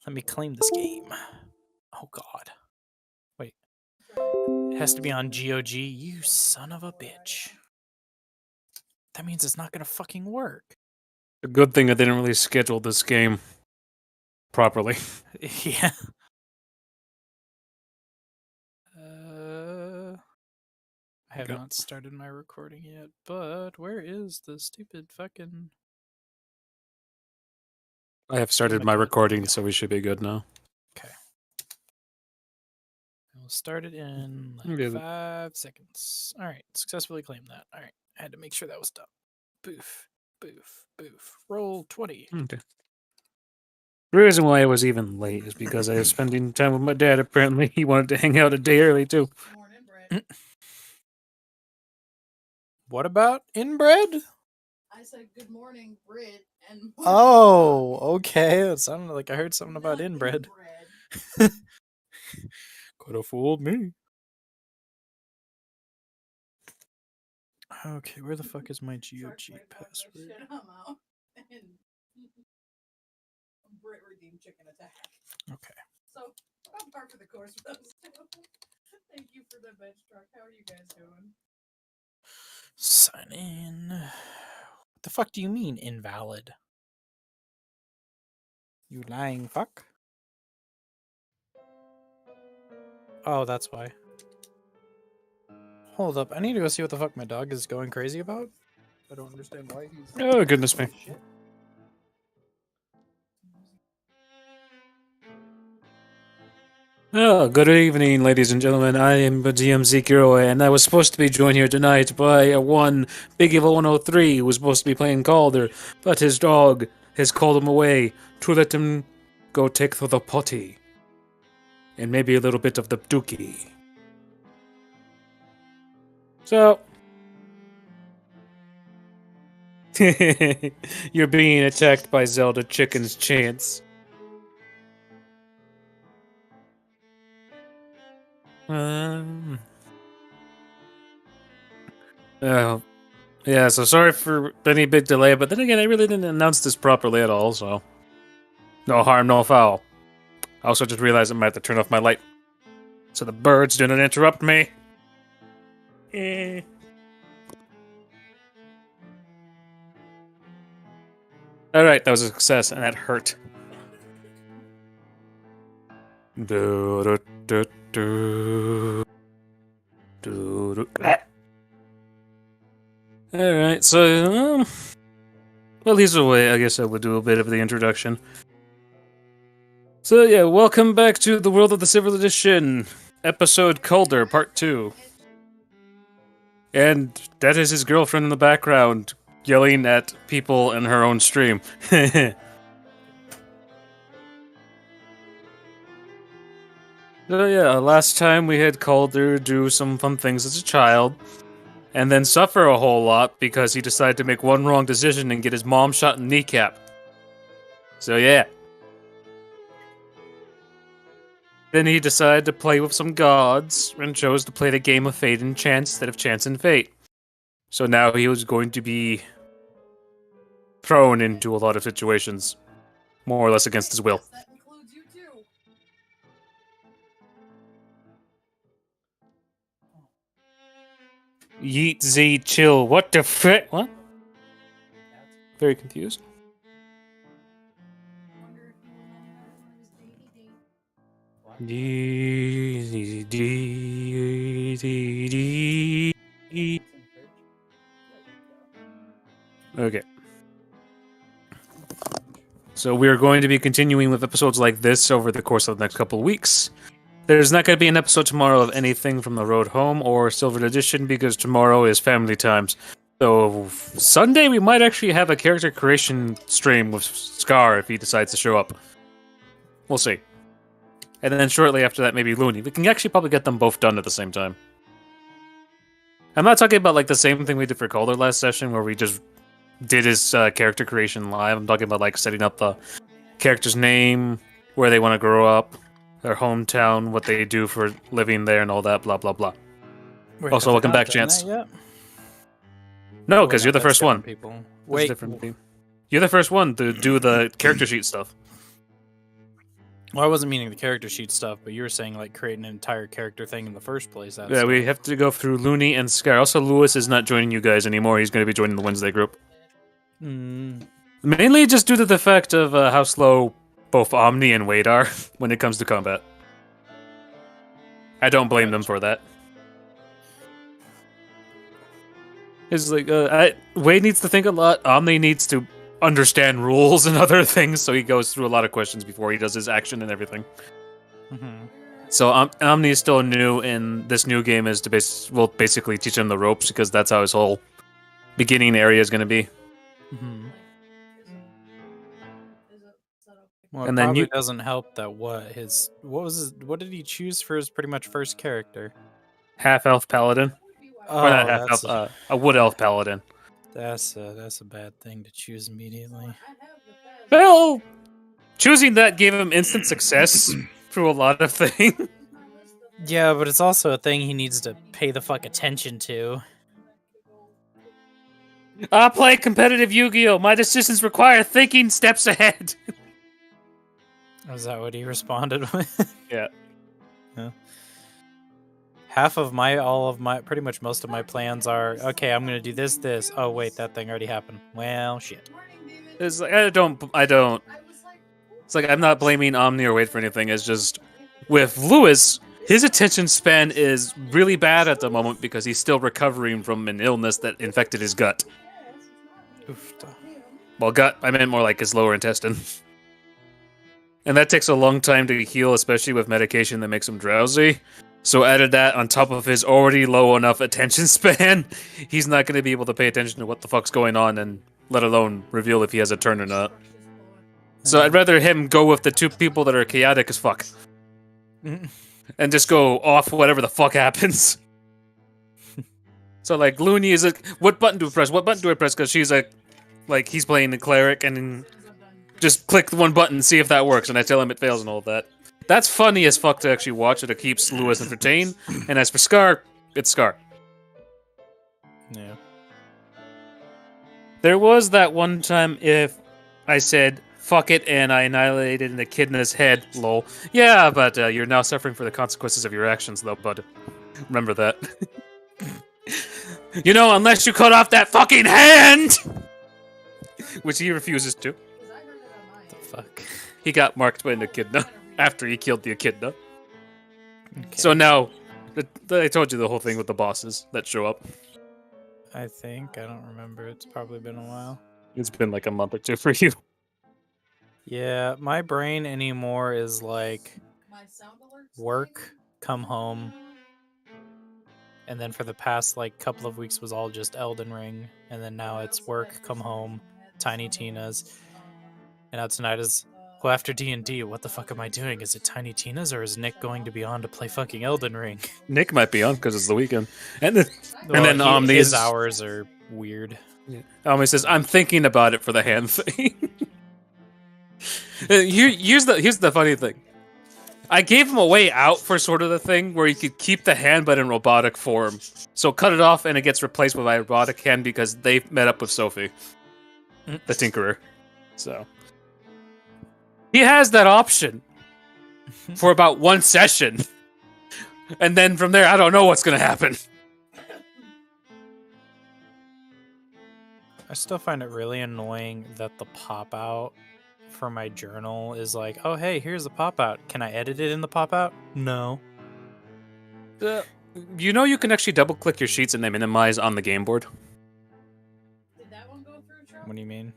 Let me claim this game. Oh god. Wait. It has to be on GOG. You son of a bitch. That means it's not gonna fucking work. A good thing I didn't really schedule this game properly. Yeah. I have not started my recording yet, but where is the stupid fucking... I have started my recording, so we should be good now. Okay. We'll start it in like 5 seconds. Alright, successfully claimed that. Alright, I had to make sure that was done. Boof, boof, boof. Roll 20. Okay. The reason why I was even late is because I was spending time with my dad. Apparently, he wanted to hang out a day early, too. Morning, Brett. What about inbred? I said good morning, Brit, and... Oh, okay. It sounded like I heard something about inbred. Could have fooled me. Okay, where the fuck is my GOG password? I'm out. And Brit redeemed chicken attack. Okay. So, I'm par for the course with those two. Thank you for the bench truck. How are you guys doing? Sign in. What the fuck do you mean, invalid? You lying fuck? Oh, that's why. Hold up, I need to go see what the fuck my dog is going crazy about. I don't understand why he's... Oh, goodness me. Shit. Oh, good evening, ladies and gentlemen. I am GM Zekiro, and I was supposed to be joined here tonight by one Big Evil 103 who was supposed to be playing Calder, but his dog has called him away to let him go take to the potty. And maybe a little bit of the dookie. So... You're being attacked by Zelda Chicken's Chance. Oh, yeah, so sorry for any big delay, but then again, I really didn't announce this properly at all, so... No harm, no foul. I also just realized I might have to turn off my light, so the birds do not interrupt me. Alright, that was a success, and that hurt. Alright, so, well, he's away. I guess I would do a bit of the introduction. So, yeah, welcome back to the World of the Civil Edition, episode Calder, part 2. And that is his girlfriend in the background, yelling at people in her own stream. So yeah, last time we had Calder do some fun things as a child, and then suffer a whole lot because he decided to make one wrong decision and get his mom shot in the kneecap. So yeah. Then he decided to play with some gods, and chose to play the game of fate and chance instead of chance and fate. So now he was going to be thrown into a lot of situations, more or less against his will. That includes you too. Yeet Z chill. What the frick? What? Very confused. Wonder if he was on his daily date. Okay. So we are going to be continuing with episodes like this over the course of the next couple of weeks. There's not going to be an episode tomorrow of anything from the road home or Silver Edition because tomorrow is family times. So Sunday we might actually have a character creation stream with Scar if he decides to show up. We'll see. And then shortly after that maybe Looney. We can actually probably get them both done at the same time. I'm not talking about like the same thing we did for Calder last session where we just did his character creation live. I'm talking about like setting up the character's name, where they want to grow up, their hometown, what they do for living there, and all that, blah, blah, blah. Wait, Also, welcome back, Chance. No, because you're the first one. People. Wait. You're the first one to do the character sheet stuff. Well, I wasn't meaning the character sheet stuff, but you were saying like creating an entire character thing in the first place. That Yeah, we stuff. have to go through Looney and Sky. Also, Lewis is not joining you guys anymore. He's going to be joining the Wednesday group. Mainly just due to the fact of how slow both Omni and Wade are when it comes to combat. I don't blame them for that. It's like Wade needs to think a lot. Omni needs to understand rules and other things, so he goes through a lot of questions before he does his action and everything. So Omni is still new, and this new game is to basically teach him the ropes because that's how his whole beginning area is going to be. Well, it And then probably you- doesn't help that what did he choose for his pretty much first character? Half elf paladin, Oh, or not half that's elf, a wood elf paladin. that's a bad thing to choose immediately. Well, choosing that gave him instant success through a lot of things. Yeah, but it's also a thing he needs to pay the fuck attention to. I play competitive Yu-Gi-Oh! My decisions require thinking steps ahead. Is that what he responded with? Yeah. Pretty much most of my plans are, okay, I'm gonna do this. Oh wait, that thing already happened. Well, shit. It's like I don't. It's like I'm not blaming Omni or Wade for anything. It's just with Lewis, his attention span is really bad at the moment because he's still recovering from an illness that infected his gut. Oof. Well, gut, I meant more like his lower intestine. And that takes a long time to heal, especially with medication that makes him drowsy. So added that on top of his already low enough attention span, he's not going to be able to pay attention to what the fuck's going on, and let alone reveal if he has a turn or not. So I'd rather him go with the two people that are chaotic as fuck. And just go off whatever the fuck happens. So like Looney is like, what button do I press? What button do I press? Because she's like he's playing the cleric and just click the one button and see if that works. And I tell him it fails and all that. That's funny as fuck to actually watch it. It keeps Lewis entertained. And as for Scar, it's Scar. Yeah. There was that one time if I said fuck it and I annihilated an echidna's head, lol. Yeah, but you're now suffering for the consequences of your actions though, bud. Remember that. You know, unless you cut off that fucking hand! Which he refuses to. The fuck. He got marked by an echidna after he killed the echidna. Okay. So now, I told you the whole thing with the bosses that show up. I don't remember. It's probably been a while. It's been like a month or two for you. Yeah, my brain anymore is like work, come home, and then for the past like couple of weeks was all just Elden Ring, and then now it's work, come home, Tiny Tina's, and now tonight is well after D&D. What the fuck am I doing? Is it Tiny Tina's or is Nick going to be on to play fucking Elden Ring? Nick might be on because it's the weekend, and then his hours are weird. Omni says, "I'm thinking about it for the hand thing." Here's the funny thing. I gave him a way out for sort of the thing where he could keep the hand but in robotic form. So cut it off and it gets replaced with a robotic hand because they met up with Sophie, the Tinkerer. So he has that option for about one session. And then from there, I don't know what's going to happen. I still find it really annoying that the pop-out for my journal is like, oh hey, here's the pop-out. Can I edit it in the pop-out? No. You know you can actually double-click your sheets and they minimize on the game board? What do you mean?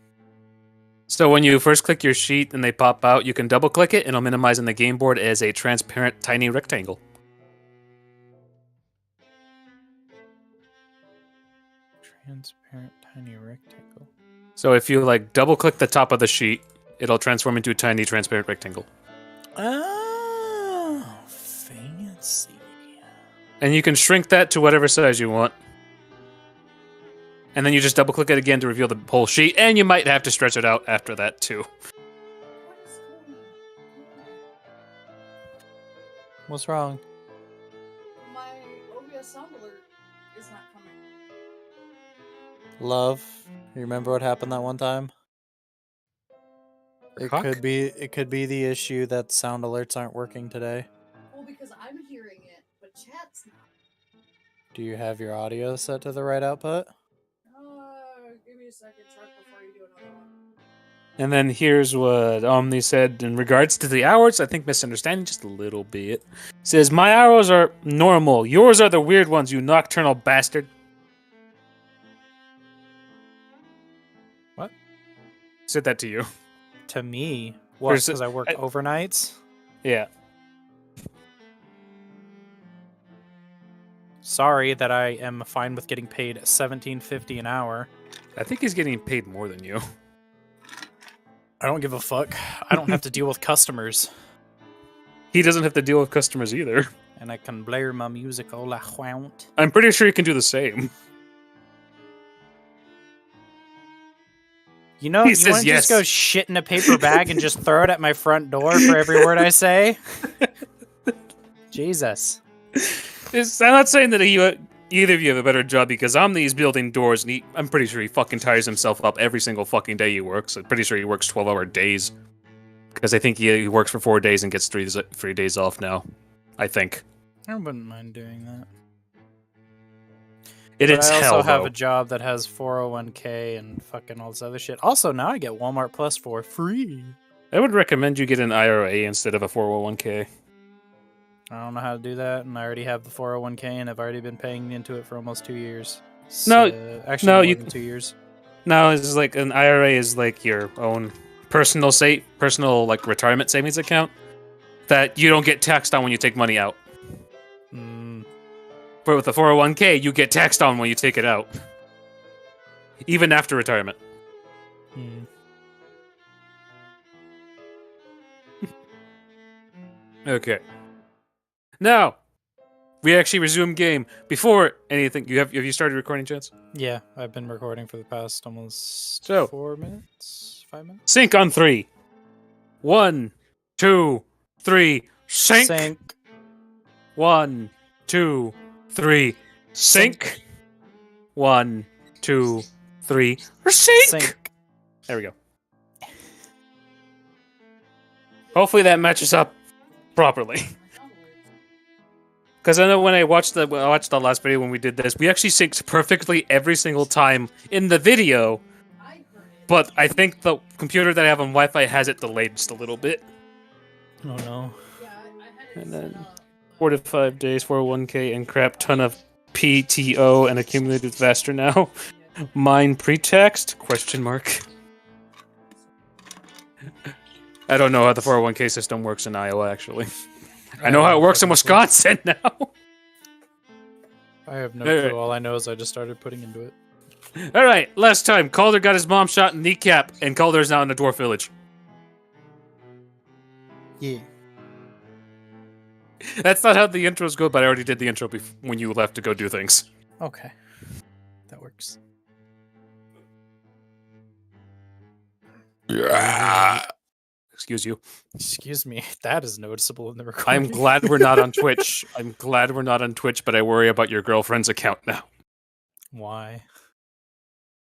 So when you first click your sheet and they pop out, you can double-click it and it'll minimize on the game board as a transparent tiny rectangle. Transparent tiny rectangle. So if you like double-click the top of the sheet, it'll transform into a tiny transparent rectangle. Oh, fancy. And you can shrink that to whatever size you want. And then you just double-click it again to reveal the whole sheet, and you might have to stretch it out after that too. What's wrong? My OBS sound alert is not coming. Love. You remember what happened that one time? It Cock? could be the issue that sound alerts aren't working today. Well, because I'm hearing it, but chat's not. Do you have your audio set to the right output? Give me a second, Chuck, before you do another one. And then here's what Omni said in regards to the hours. I think misunderstanding just a little bit. Says, my hours are normal. Yours are the weird ones, you nocturnal bastard. What? Said that to you. To me? What? There's a- Because I work overnights? Yeah. Sorry that I am fine with getting paid $17.50 an hour. I think he's getting paid more than you. I don't give a fuck. I don't have to deal with customers. He doesn't have to deal with customers either. And I can blare my music all I want. I'm pretty sure he can do the same. You know, He you says want to yes. just go shit in a paper bag and just throw it at my front door for every word I say? Jesus. I'm not saying that either of you have a better job, because Omni's building doors, and I'm pretty sure he fucking tires himself up every single fucking day he works. I'm pretty sure he works 12-hour days. Because I think he works for 4 days and gets 3 days off now. I think. I wouldn't mind doing that. It's But I also hell, have though. a job that has 401k and fucking all this other shit. Also, now I get Walmart Plus for free. I would recommend you get an IRA instead of a 401k. I don't know how to do that, and I already have the 401k, and I've already been paying into it for almost 2 years. Actually, no, more you- than 2 years. No, it's like an IRA is like your own personal like retirement savings account that you don't get taxed on when you take money out. But with the 401k, you get taxed on when you take it out, even after retirement. Okay. Now, we actually resume game. Before anything, have you started recording, Chance? Yeah, I've been recording for the past almost So- 4 minutes, 5 minutes. Sync on 3. 1, 2, 3. Sync. Sync. 1, 2, 3. Sync. 1, 2, 3. Sync. Sync. There we go. Hopefully that matches up properly. Because I know when I watched the last video when we did this, we actually synced perfectly every single time in the video. But I think the computer that I have on Wi-Fi has it delayed just a little bit. Oh no. And then 4 to 5 days, 401k, and crap ton of PTO and accumulated faster now. Mine pre-taxed? Question mark. I don't know how the 401k system works in Iowa, actually. I know how it works in Wisconsin now. I have no Alright. clue. All I know is I just started putting into it. All right, last time Calder got his mom shot in the kneecap, and Calder is now in the dwarf village. Yeah. That's not how the intros go, but I already did the intro when you left to go do things. Okay. That works. Excuse you. Excuse me. That is noticeable in the recording. I'm glad we're not on Twitch. I'm glad we're not on Twitch, but I worry about your girlfriend's account now. Why?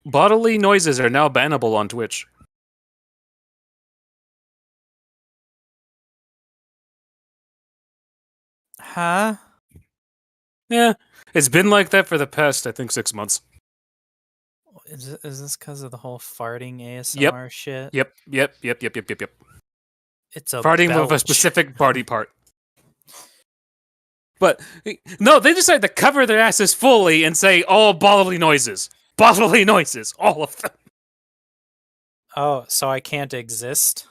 Bodily noises are now bannable on Twitch. Huh? Yeah, it's been like that for the past, I think, 6 months. Is this because of the whole farting ASMR shit? Yep. It's a Farting with a belch. specific body part. But, no, they decided to cover their asses fully and say all bodily noises. Bodily noises. All of them. Oh, so I can't exist?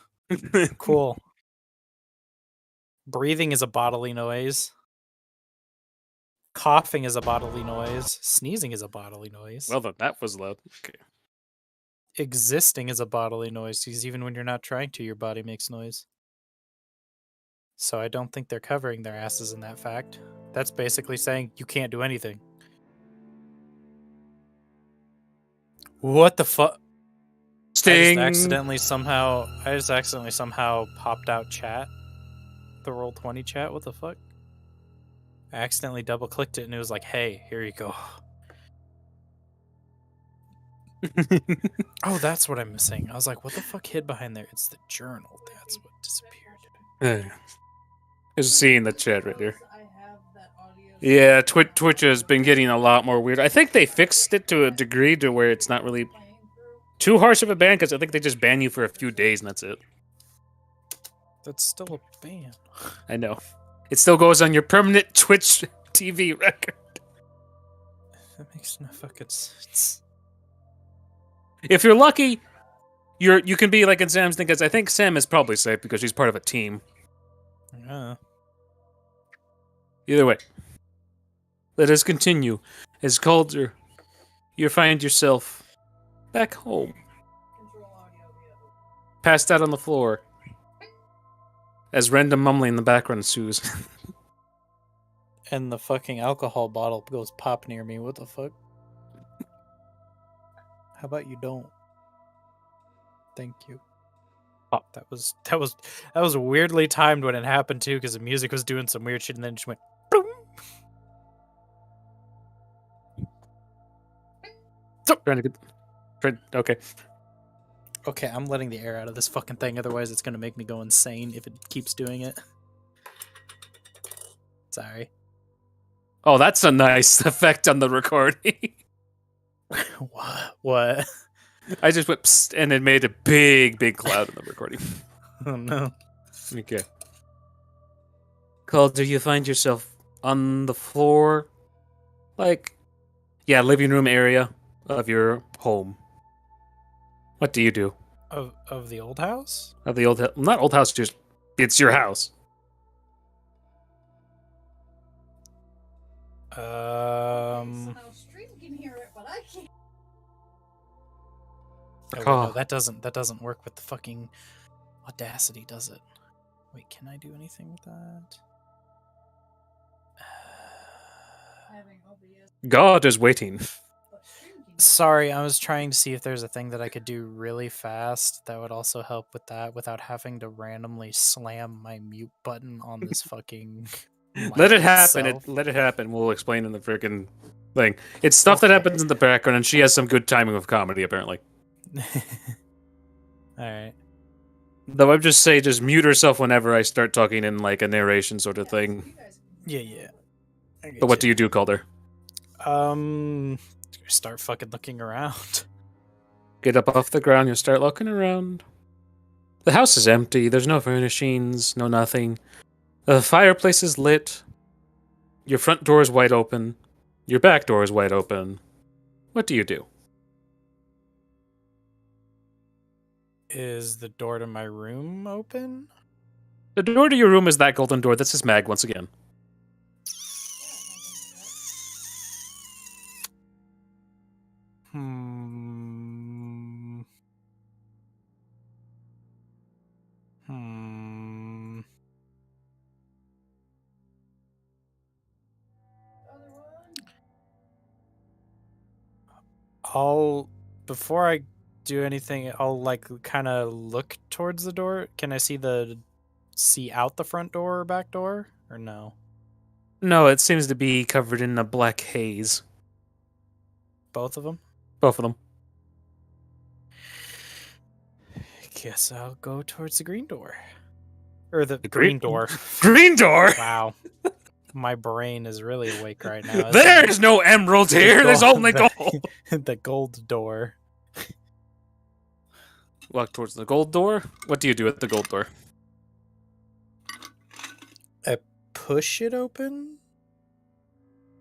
Cool. Breathing is a bodily noise. Coughing is a bodily noise. Sneezing is a bodily noise. Well, then that was loud. Okay. Existing is a bodily noise because even when you're not trying to, your body makes noise. So I don't think they're covering their asses in that fact. That's basically saying you can't do anything. What the fuck? Sting. I just accidentally somehow popped out chat. The Roll20 chat. What the fuck? I accidentally double clicked it and it was like, hey, here you go. Oh, that's what I'm missing. I was like, what the fuck hid behind there? It's the journal. That's what disappeared. Just seeing the chat right here. I have that audio. Yeah, Twitch has been getting a lot more weird. I think they fixed it to a degree to where it's not really too harsh of a ban, because I think they just ban you for a few days and that's it. That's still a ban. I know. It still goes on your permanent Twitch TV record. That makes no fucking sense. If you're lucky, you can be like in Sam's thing, because I think Sam is probably safe because she's part of a team. Yeah. Either way, let us continue. As Calder, you find yourself back home, passed out on the floor, as random mumbling in the background ensues. And the fucking alcohol bottle goes pop near me. What the fuck? How about you don't? Thank you. Pop. That was weirdly timed when it happened too, because the music was doing some weird shit, and then it just went. Boom. Okay. Okay, I'm letting the air out of this fucking thing. Otherwise, it's gonna make me go insane if it keeps doing it. Sorry. Oh, that's a nice effect on the recording. What? I just went psst, and it made a big, big cloud in the recording. Oh no. Okay. Calder, you find yourself on the floor, like, yeah, living room area of your home. What do you do? Of the old house? Of the old, not old house, just it's your house. Now Stream can hear it, but I can't. Oh, wait, no, that doesn't work with the fucking Audacity, does it? Wait, can I do anything with that? God is waiting. Sorry, I was trying to see if there's a thing that I could do really fast that would also help with that without having to randomly slam my mute button on this fucking. Let it happen. itself. Let it happen. We'll explain in the freaking thing. It's stuff that happens in the background, and she has some good timing with comedy, apparently. Alright. Though I'd just say, just mute herself whenever I start talking in like a narration sort of thing. Yeah. But what do you do, Calder? Start fucking looking around. Get up off the ground, you start looking around. The house is empty, there's no furnishings, no nothing. The fireplace is lit. Your front door is wide open. Your back door is wide open. What do you do? Is the door to my room open? The door to your room is that golden door. This is Mag once again. Before I do anything, I'll like kind of look towards the door. Can I see out the front door or back door, or no? No, it seems to be covered in a black haze. Both of them? Both of them. Guess I'll go towards the green door. Or the green door. Green door? Wow. My brain is really awake right now. There's no emerald here. There's only gold. The gold door. Walk towards the gold door. What do you do at the gold door? I push it open?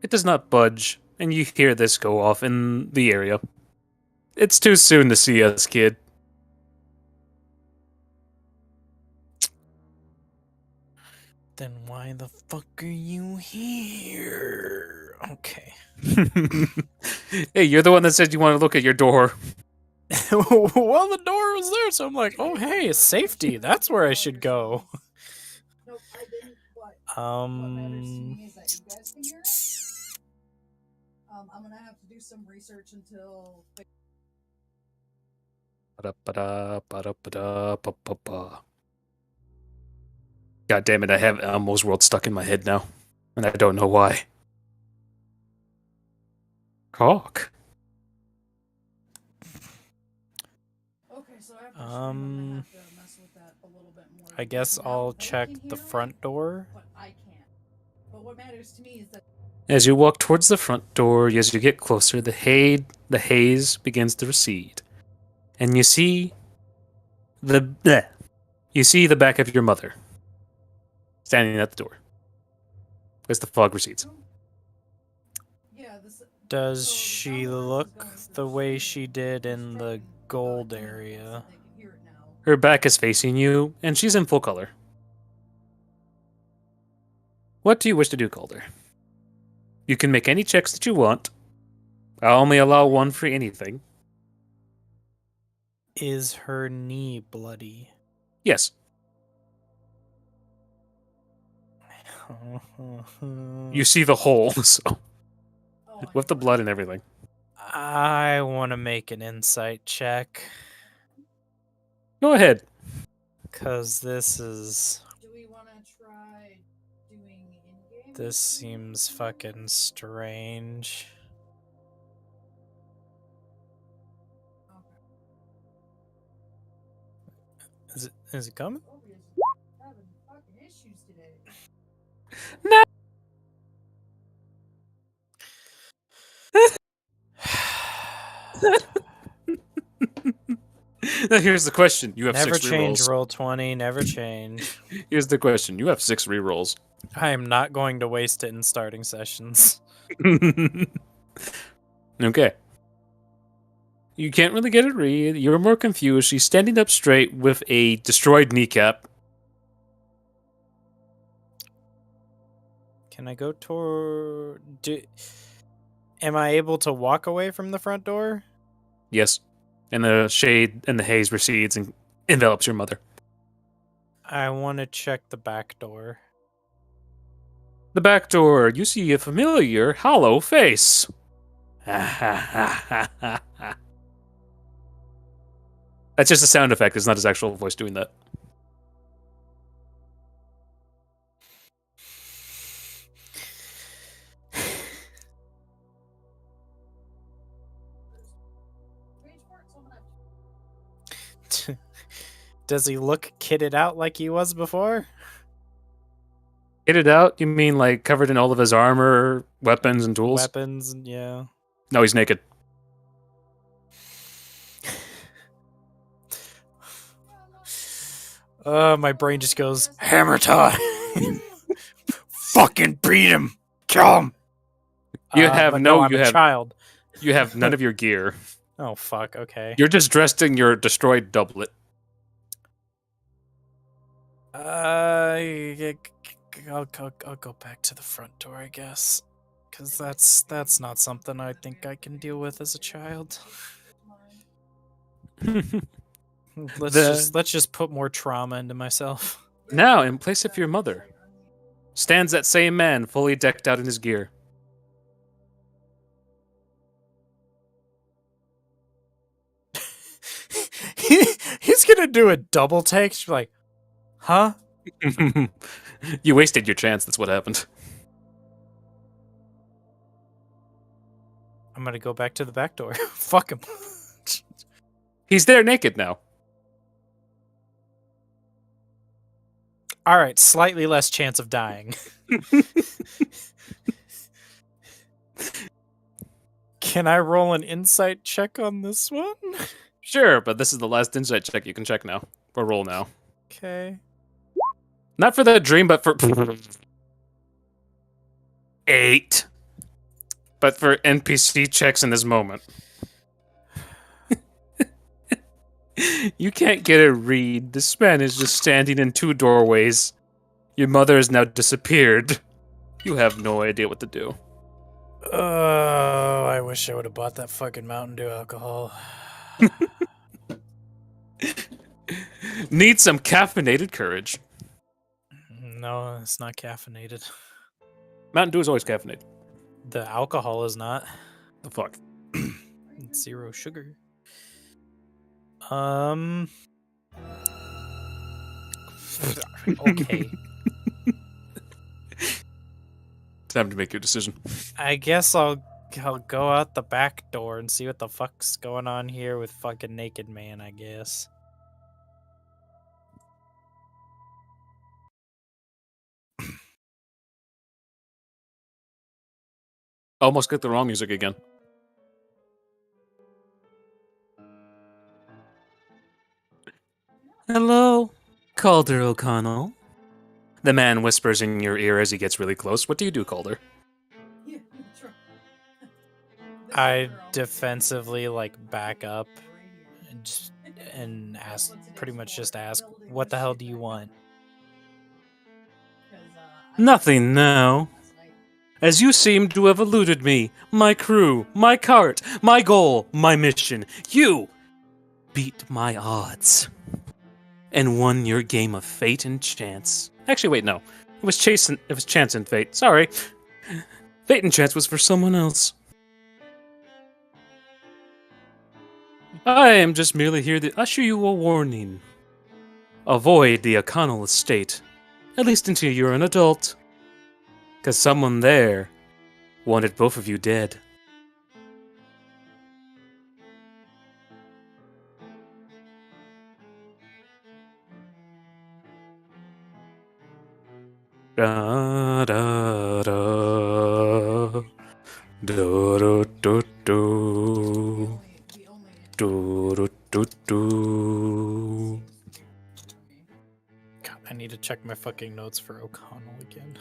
It does not budge, and you hear this go off in the area. It's too soon to see us, kid. Then why the fuck are you here? Okay. Hey, you're the one that said you want to look at your door. Well, the door was there, so I'm like, oh, hey, safety. That's where I should go. Nope, I didn't. What matters to me is that you guys can hear it. I'm gonna have to do some research until. God damn it, I have Elmo's World stuck in my head now. And I don't know why. Cock. Um, I guess I'll check the front door. But what matters to me is that As you walk towards the front door, as you get closer, the haze begins to recede, and you see the back of your mother standing at the door as the fog recedes. Does she look the way she did in the gold area? Her back is facing you, and she's in full color. What do you wish to do, Calder? You can make any checks that you want. I'll only allow one for anything. Is her knee bloody? Yes. You see the hole, so with the blood and everything. I want to make an insight check. Go ahead. Because this is... do we want to try doing in-game? This seems fucking strange. Is it coming? Having fucking issues today. No. Now here's the question. You have never 6 change rerolls. roll 20, never change. Here's the question. You have 6 rerolls. I am not going to waste it in starting sessions. Okay. You can't really get a read. You're more confused. She's standing up straight with a destroyed kneecap. Can I go toward... Am I able to walk away from the front door? Yes. And the shade and the haze recedes and envelops your mother. I want to check the back door. The back door, you see a familiar, hollow face. That's just a sound effect. It's not his actual voice doing that. Does he look kitted out like he was before? Kitted out? You mean like covered in all of his armor, weapons, and tools? Weapons, yeah. No, he's naked. My brain just goes, hammer time! Fucking beat him! Kill him! You have I'm you a have child. You have none of your gear. Oh, fuck, okay. You're just dressed in your destroyed doublet. I'll go back to the front door, I guess. Because that's not something I think I can deal with as a child. Let's just put more trauma into myself. Now, in place of your mother, stands that same man, fully decked out in his gear. He's gonna do a double take. She's like, huh? You wasted your chance, that's what happened. I'm gonna go back to the back door. Fuck him. He's there naked now. Alright, slightly less chance of dying. Can I roll an insight check on this one? Sure, but this is the last insight check you can check now. Or roll now. Okay. Not for the dream, but for... 8. But for NPC checks in this moment. You can't get a read. This man is just standing in 2 doorways. Your mother has now disappeared. You have no idea what to do. Oh, I wish I would have bought that fucking Mountain Dew alcohol. Need some caffeinated courage. No, it's not caffeinated. Mountain Dew is always caffeinated. The alcohol is not. The fuck? It's 0 sugar. Okay. Time to make your decision. I guess I'll go out the back door and see what the fuck's going on here with fucking naked man, I guess. Almost got the wrong music again. Hello, Calder O'Connell. The man whispers in your ear as he gets really close. What do you do, Calder? I defensively back up and ask, what the hell do you want? Nothing now. As you seem to have eluded me, my crew, my cart, my goal, my mission, you beat my odds and won your game of fate and chance. Actually, wait, no. It was chance and fate. Sorry. Fate and chance was for someone else. I am just merely here to usher you a warning. Avoid the O'Connell estate, at least until you're an adult. 'Cause someone there wanted both of you dead. Da da da. Do do do do. Do do do do. God, I need to check my fucking notes for O'Connell again.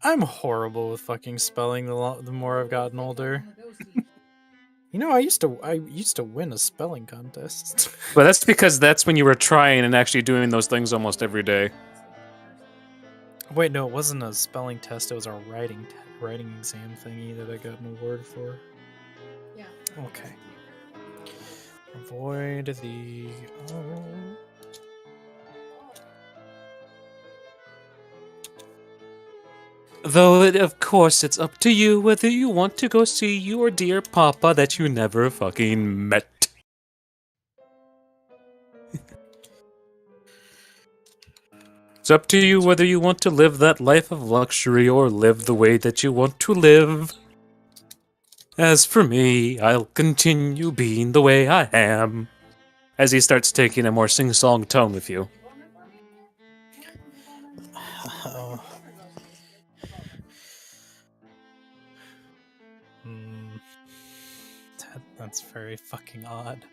I'm horrible with fucking spelling the more I've gotten older. You know, I used to win a spelling contest. But that's because that's when you were trying and actually doing those things almost every day. Wait, no, it wasn't a spelling test. It was a writing exam thingy that I got an award for. Yeah. Okay. Avoid the... Though, of course, it's up to you whether you want to go see your dear papa that you never fucking met. It's up to you whether you want to live that life of luxury or live the way that you want to live. As for me, I'll continue being the way I am. As he starts taking a more sing-song tone with you. Oh. That's very fucking odd.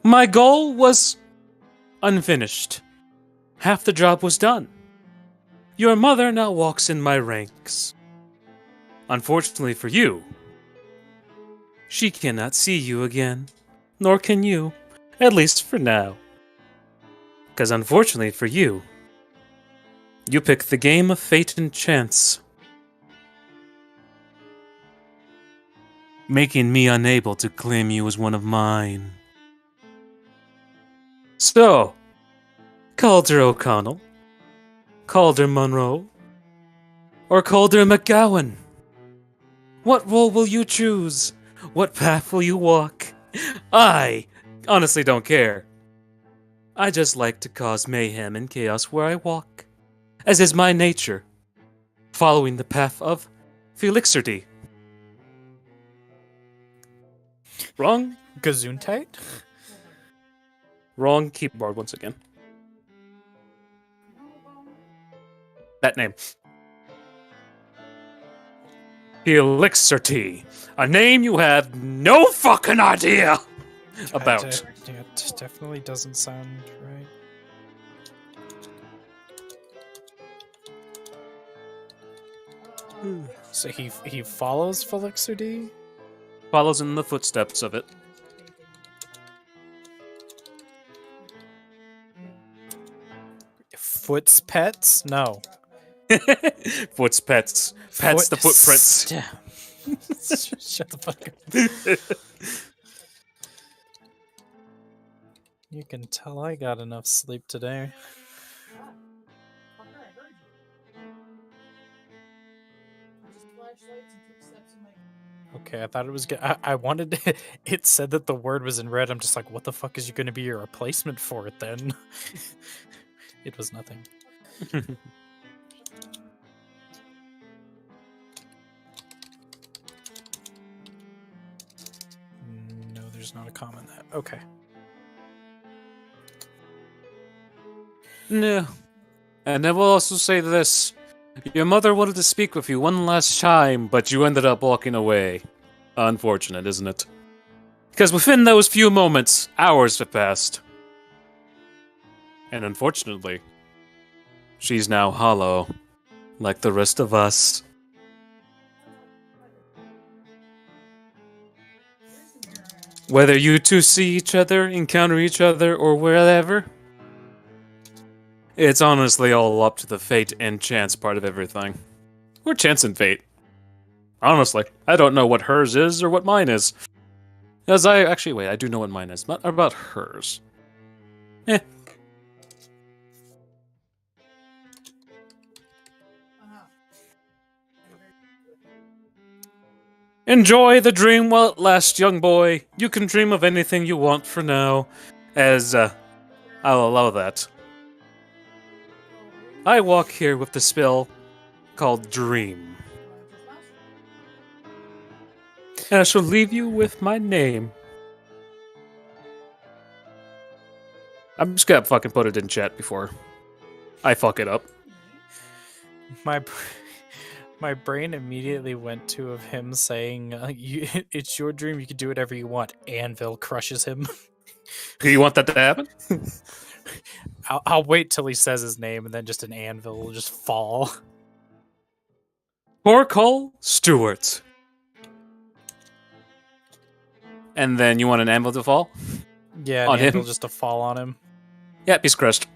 My goal was unfinished. Half the job was done. Your mother now walks in my ranks. Unfortunately for you, she cannot see you again, nor can you, at least for now. 'Cause unfortunately for you, you picked the game of fate and chance, making me unable to claim you as one of mine. So, Calder O'Connell, Calder Monroe, or Calder McGowan? What role will you choose? What path will you walk? I honestly don't care. I just like to cause mayhem and chaos where I walk, as is my nature, following the path of Felixerty. Wrong? Gesundheit? Wrong keyboard once again. That name. Felixerty. A name you have no fucking idea about. It definitely doesn't sound right. So he follows Felixerty? Follows in the footsteps of it. Foot's pets? No. Foot's pets. Pets the footprints. Shut the fuck up. You can tell I got enough sleep today. Okay, I thought it was good. I wanted to, it said that the word was in red. I'm just like, what the fuck is you going to be your replacement for it then? It was nothing. No, there's not a comma in that. Okay. No. And I will also say this. Your mother wanted to speak with you one last time, but you ended up walking away. Unfortunate, isn't it? Because within those few moments, hours have passed. And unfortunately, she's now hollow, like the rest of us. Whether you two see each other, encounter each other, or wherever, it's honestly all up to the fate and chance part of everything. Or chance and fate. Honestly, I don't know what hers is or what mine is. As I do know what mine is. Not about hers. Eh. Enjoy the dream while it lasts, young boy. You can dream of anything you want for now, as I'll allow that. I walk here with the spell called Dream. And I shall leave you with my name. I'm just gonna fucking put it in chat before I fuck it up. My brain immediately went to of him saying, "It's your dream. You can do whatever you want." Anvil crushes him. Do you want that to happen? I'll wait till he says his name, and then just an anvil will just fall. Torkel Stewart. And then you want an anvil to fall? Yeah, on an anvil him? just to fall on him. Yep, he's crushed.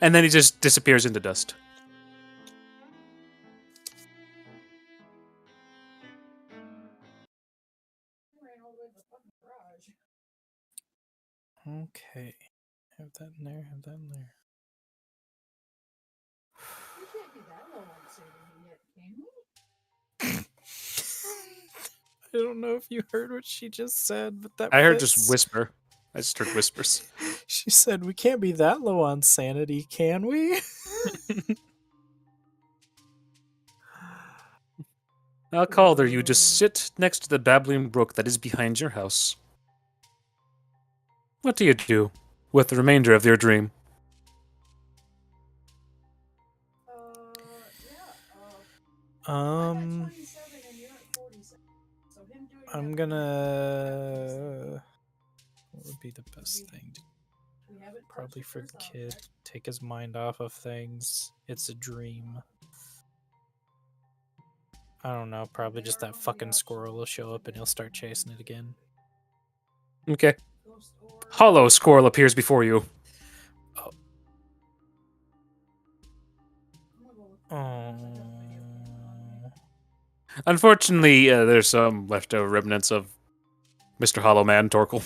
And then he just disappears into dust. Okay, have that in there. Have that in there. We can't be that low on saving yet, can we? I don't know if you heard what she just said, but that I heard fits. just whisper. I just heard whispers. She said, "We can't be that low on sanity, can we?" Now, Calder, you just sit next to the babbling brook that is behind your house. What do you do with the remainder of your dream? I'm at 27 and you're at 47. So him doing I'm that- gonna. What would be the best thing? we haven't Probably touched for this the on, kid. right? Take his mind off of things. It's a dream. I don't know. Probably just that fucking squirrel will show up and he'll start chasing it again. Okay. Ghost or Hollow squirrel appears before you. I'm gonna go with Oh. Unfortunately, there's some leftover remnants of Mr. Hollow Man, Torkel.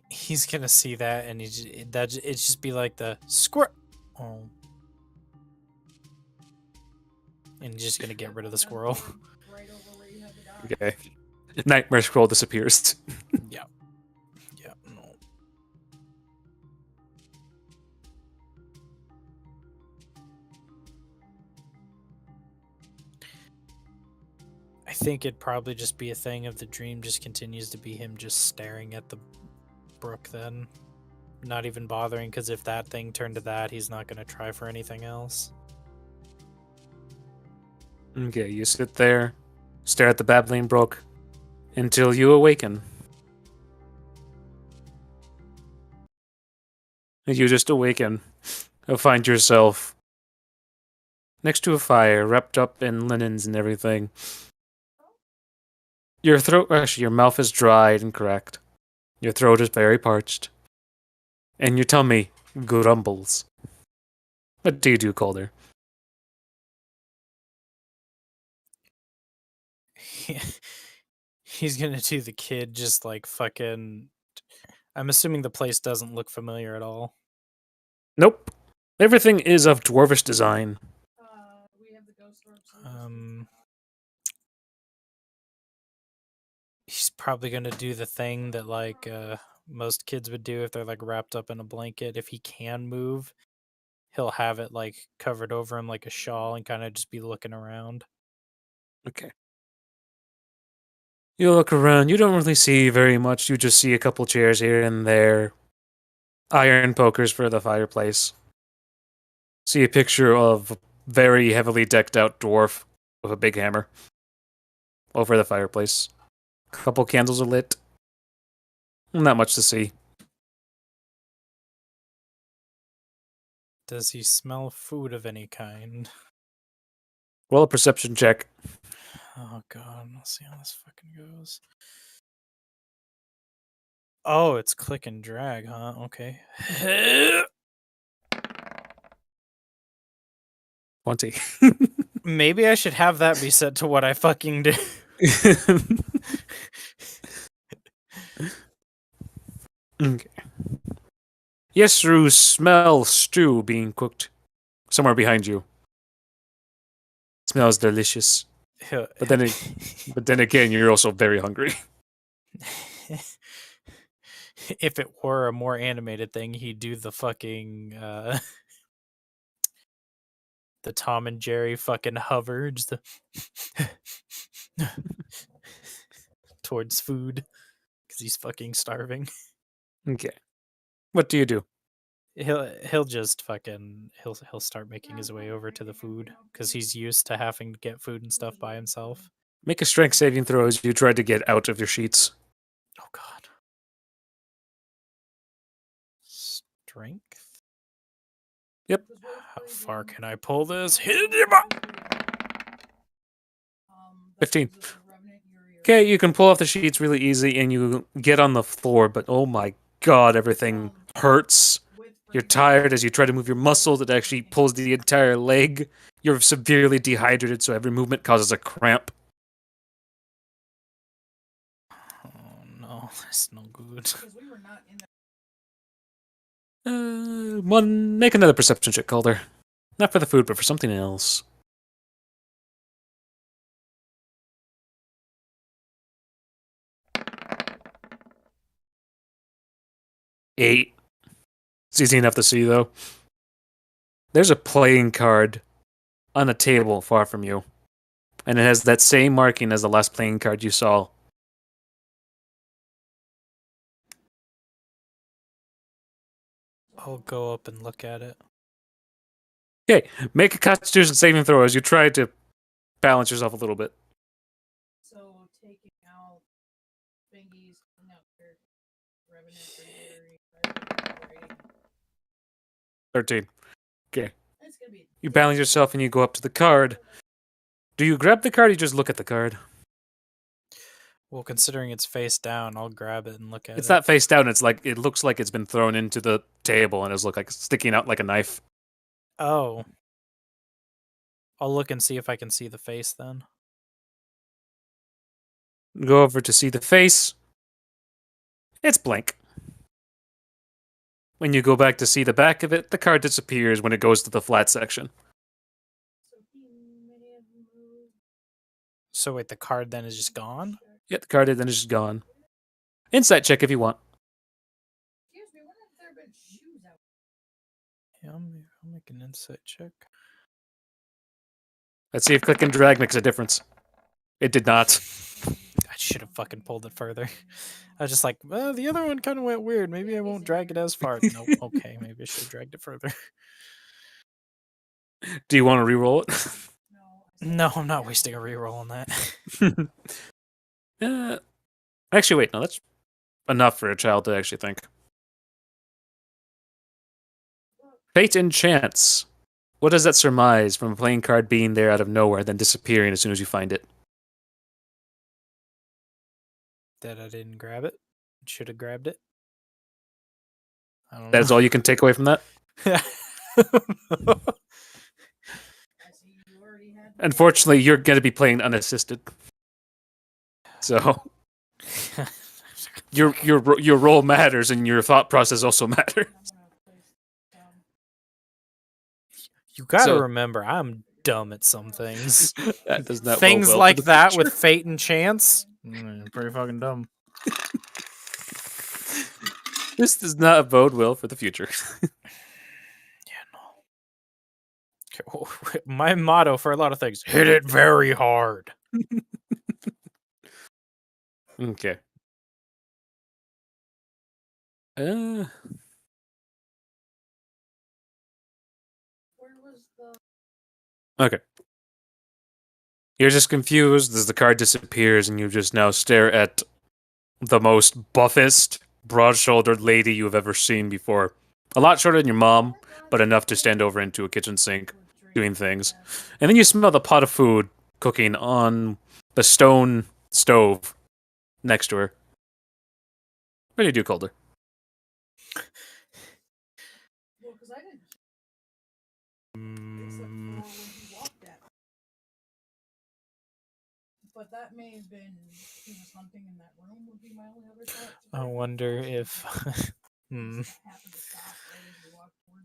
He's gonna see that and it's just be like the squirrel. Oh. And he's just gonna get rid of the squirrel. right over where you have the dog. Okay. Nightmare scroll disappears. Yeah. Yeah. No. I think it'd probably just be a thing of the dream just continues to be him just staring at the brook then. Not even bothering, because if that thing turned to that, he's not going to try for anything else. Okay, you sit there, stare at the babbling brook, until you awaken. You just awaken. You'll find yourself next to a fire, wrapped up in linens and everything. Your mouth is dried and cracked. Your throat is very parched. And your tummy grumbles. What do you do, Calder? He's going to do the kid just like fucking... I'm assuming the place doesn't look familiar at all. Nope. Everything is of dwarvish design. We have the ghost orb. He's probably going to do the thing that like most kids would do if they're like wrapped up in a blanket. If he can move, he'll have it like covered over him like a shawl and kind of just be looking around. Okay. You look around, you don't really see very much. You just see a couple chairs here and there. iron pokers for the fireplace. See a picture of a very heavily decked out dwarf with a big hammer over the fireplace. A couple candles are lit. Not much to see. Does he smell food of any kind? Roll a perception check. Oh god, let's see how this fucking goes. Oh, it's click and drag, huh? Okay. 20. Maybe I should have that be set to what I fucking do. Okay. Yesru smell stew being cooked somewhere behind you. Smells delicious. But then again, you're also very hungry. If it were a more animated thing, he'd do the fucking the Tom and Jerry fucking hover just towards food because he's fucking starving. Okay. What do you do? He'll just fucking he'll start making his way over to the food because he's used to having to get food and stuff by himself. Make a strength saving throw as you try to get out of your sheets. Oh god. Strength? Yep. How far can I pull this? 15. Okay, you can pull off the sheets really easy and you get on the floor, but oh my god, everything hurts. You're tired as you try to move your muscle that actually pulls the entire leg. You're severely dehydrated, so every movement causes a cramp. Oh no, that's no good. Make another perception check, Calder. Not for the food, but for something else. Eight. It's easy enough to see, though. There's a playing card on a table far from you, and it has that same marking as the last playing card you saw. I'll go up and look at it. Okay, make a Constitution saving throw as you try to balance yourself a little bit. So taking out thingies, no, revenue, 13. Okay. it's gonna be. You balance yourself and you go up to the card. Do you grab the card or you just look at the card? Well, considering it's face down, I'll grab it and look at it. It's not face down, it's like it looks like it's been thrown into the table and it's like sticking out like a knife. Oh. I'll look and see if I can see the face then. Go over to see the face. It's blank. When you go back to see the back of it, the card disappears when it goes to the flat section. So wait, the card then is just gone? Yeah, the card then is just gone. Insight check if you want. Excuse me, when have there been shoes out? Yeah, I'll make an insight check. Let's see if click and drag makes a difference. It did not. I should have fucking pulled it further. I was just like, well, the other one kind of went weird. Maybe I won't drag it as far. Nope. Okay, maybe I should have dragged it further. Do you want to re-roll it? No, I'm not wasting a reroll on that. Actually, wait, no, that's enough for a child to actually think. Fate and chance. What does that surmise from a playing card being there out of nowhere, then disappearing as soon as you find it? That I didn't grab it. Should have grabbed it. I don't That's know. all you can take away from that? Unfortunately, you're going to be playing unassisted. So your role matters and your thought process also matters. You gotta remember, I'm dumb at some things. That does not Things well like for the that future. with fate and chance. Pretty fucking dumb. This does not bode well for the future. Yeah, no. My motto for a lot of things: hit it very hard. Okay. Okay. You're just confused as the card disappears, and you just now stare at the most buffest, broad-shouldered lady you've ever seen before. A lot shorter than your mom, but enough to stand over into a kitchen sink, doing things. And then you smell the pot of food cooking on the stone stove next to her. What do you do, Calder? Well, because I didn't. Except for when he walked at me. But that may have been he was hunting in that room. Would be my only other thought. I wonder if.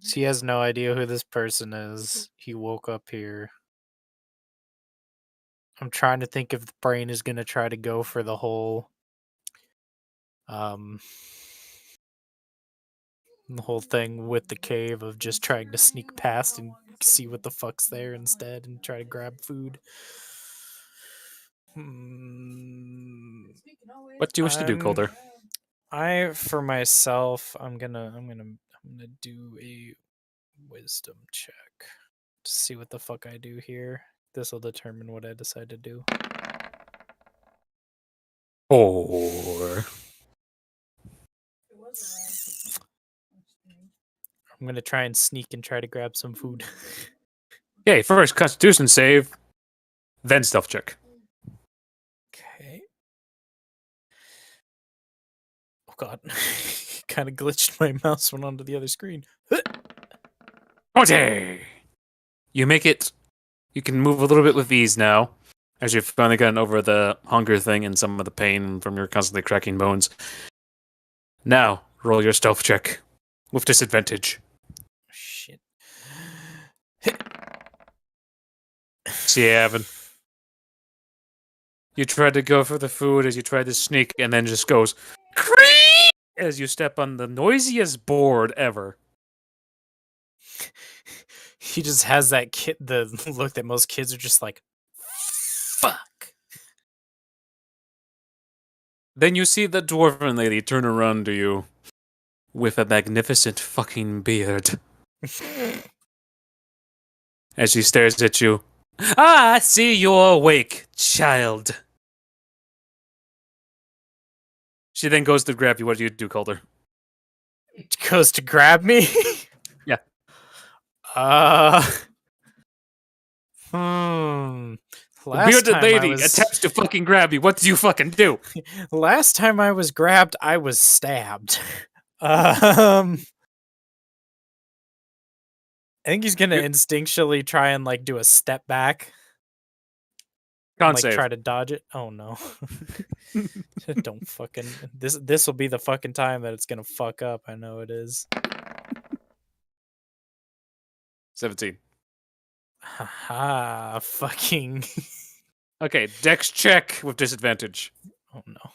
She has no idea who this person is. He woke up here. I'm trying to think if the brain is gonna try to go for the whole thing with the cave of just trying to sneak past and see what the fuck's there instead and try to grab food. What do you wish to do, Calder? For myself, I'm gonna do a wisdom check to see what the fuck I do here. This will determine what I decide to do. 4. I'm gonna try and sneak and try to grab some food. Okay, first Constitution save, then stealth check. Okay. Oh god. Kind of glitched my mouse, went onto the other screen. 20! You make it. You can move a little bit with ease now, as you've finally gotten over the hunger thing and some of the pain from your constantly cracking bones. Now, roll your stealth check with disadvantage. Shit. See, Evan. You tried to go for the food as you tried to sneak, and then just goes creak as you step on the noisiest board ever. He just has that the look that most kids are just like, fuck. Then you see the dwarven lady turn around to you with a magnificent fucking beard. As she stares at you. I see you're awake, child. She then goes to grab you. What do you do, Calder? Goes to grab me? Yeah. Bearded lady attempts to fucking grab you. What do you fucking do? Last time I was grabbed, I was stabbed. I think he's gonna instinctually try and like do a step back. Can't like save. Try to dodge it. Oh no. Don't fucking this will be the fucking time that it's gonna fuck up. I know it is. 17. Haha, fucking. Okay, dex check with disadvantage. Oh no. Of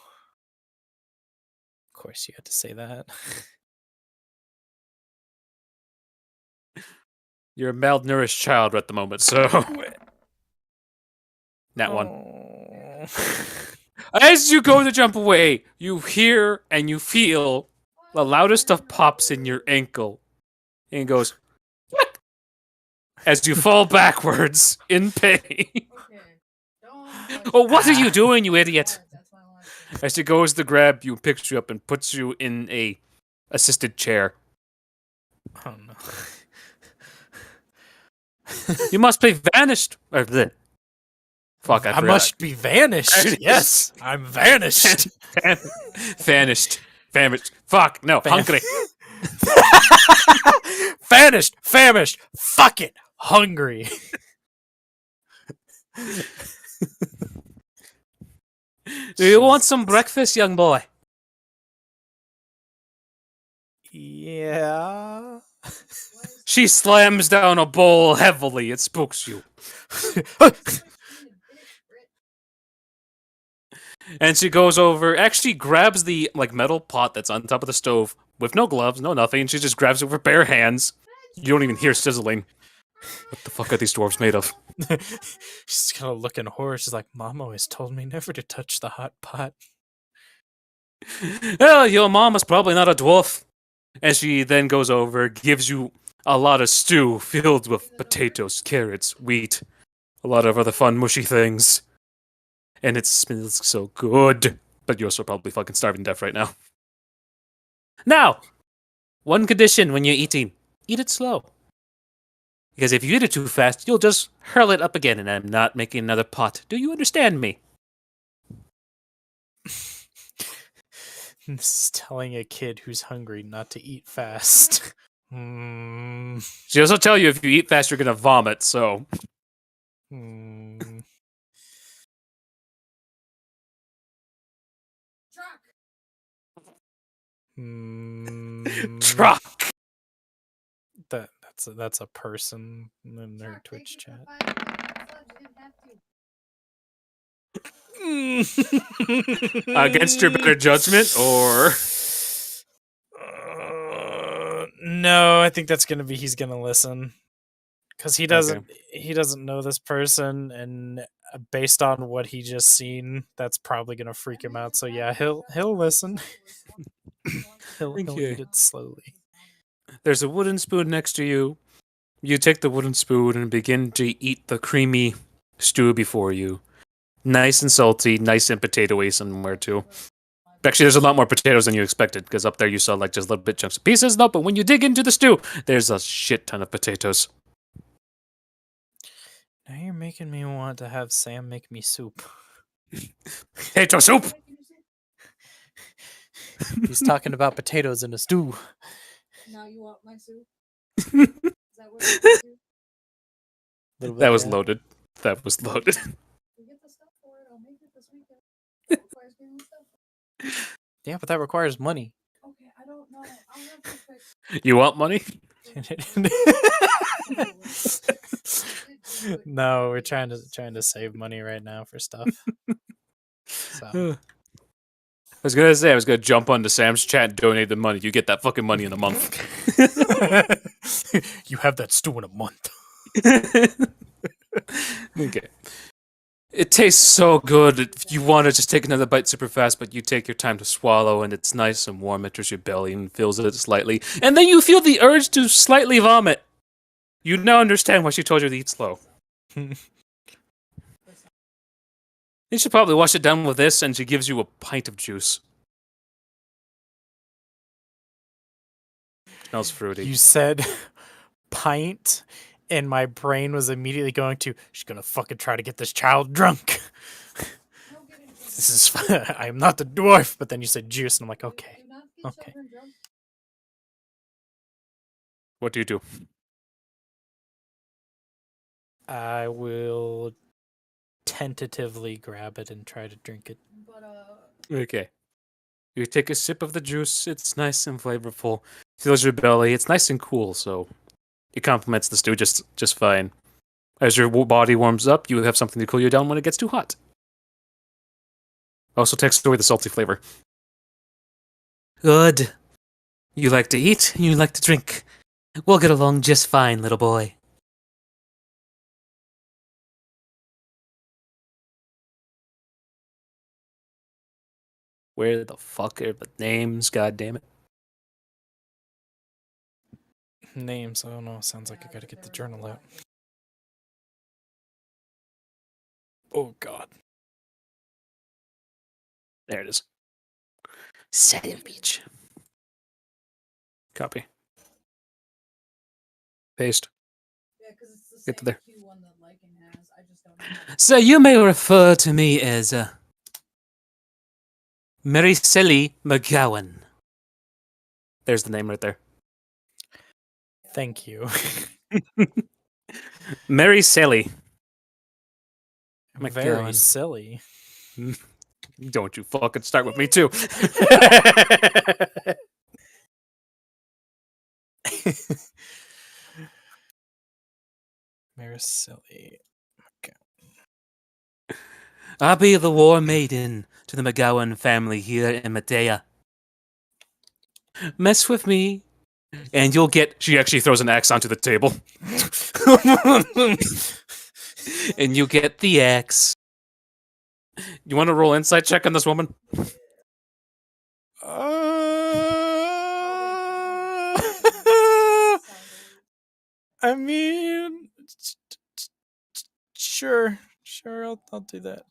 course you had to say that. You're a malnourished child at the moment, so. That one. As you go to jump away, you hear and you feel the loudest stuff pops in your ankle. And it goes, what? As you fall backwards in pain. Oh, what are you doing, you idiot? As she goes to grab you, picks you up, and puts you in a assisted chair. Oh no. You must be vanished. Fuck, I must be vanished. Yes, I'm vanished. Vanished. Famished. Fuck, no, hungry. Vanished. Famished. Fuck it. Hungry. Do you want some breakfast, young boy? Yeah. She slams down a bowl heavily. It spooks you. And she goes over, actually grabs the metal pot that's on top of the stove with no gloves, no nothing. She just grabs it with her bare hands. You don't even hear sizzling. What the fuck are these dwarves made of? She's gonna look in horror. She's like, Mom always told me never to touch the hot pot. Well, your mom is probably not a dwarf. And she then goes over, gives you a lot of stew filled with potatoes, carrots, wheat, a lot of other fun mushy things. And it smells so good. But you're also probably fucking starving to death right now. Now, one condition when you're eating. Eat it slow. Because if you eat it too fast, you'll just hurl it up again, and I'm not making another pot. Do you understand me? This is telling a kid who's hungry not to eat fast. She also tell you if you eat fast, you're gonna vomit, so... Truck! That's a person in their Twitch chat. Against your better judgment, or... No, I think that's gonna be he's gonna listen. Because he doesn't know this person, and based on what he just seen, that's probably gonna freak him out. So yeah, he'll listen. he'll eat it slowly. There's a wooden spoon next to you. You take the wooden spoon and begin to eat the creamy stew before you. Nice and salty, nice and potatoey somewhere too. Actually, there's a lot more potatoes than you expected, because up there you saw like just little bit chunks of pieces. No, but when you dig into the stew, there's a shit ton of potatoes. Now you're making me want to have Sam make me soup. Potato soup! He's talking about potatoes in a stew. Now you want my soup? Is that what you do? That was loaded. That was loaded. We get the stuff for it. I'll make it this weekend. It requires getting the stuff. Yeah, but that requires money. Okay, I don't know. I'll have to fix. You want money? No, we're trying to save money right now for stuff. So. I was gonna jump onto Sam's chat and donate the money. You get that fucking money in a month. You have that stew in a month. Okay. It tastes so good. You want to just take another bite super fast, but you take your time to swallow, and it's nice and warm. Enters your belly and fills it slightly, and then you feel the urge to slightly vomit. You now understand why she told you to eat slow. You should probably wash it down with this, and she gives you a pint of juice. Smells fruity. You said pint, and my brain was immediately going to, she's gonna fucking try to get this child drunk. This is I'm not the dwarf, but then you said juice, and I'm like, okay. What do you do? I will tentatively grab it and try to drink it. Okay. You take a sip of the juice. It's nice and flavorful. Fills your belly. It's nice and cool, so it complements the stew just fine. As your body warms up, you have something to cool you down when it gets too hot. Also takes away the salty flavor. Good. You like to eat, you like to drink. We'll get along just fine, little boy. Where the fuck are the names? God damn it. Names, I don't know. Sounds like I gotta get the journal out. Oh, God. There it is. Satin Beach. Copy. Paste. Get to there. So you may refer to me as Mary Sally McGowan. There's the name right there. Thank you. Mary Sally. Very silly. Don't you fucking start with me too. Mariceli. Okay. I'll be the war maiden to the McGowan family here in Medea. Mess with me, and you'll get... She actually throws an axe onto the table. And you get the axe. You want to roll insight check on this woman? mean, sure, I'll do that.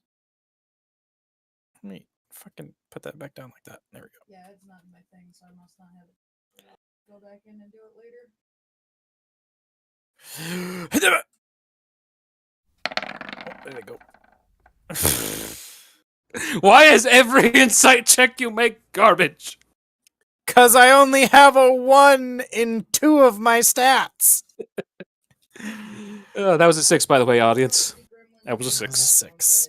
Let me fucking put that back down like that. There we go. Yeah, it's not in my thing, so I must not have it. Go back in and do it later. There they go. Why is every insight check you make garbage? Because I only have a 1 in 2 of my stats. That was a 6, by the way, audience. That was a 6. 6.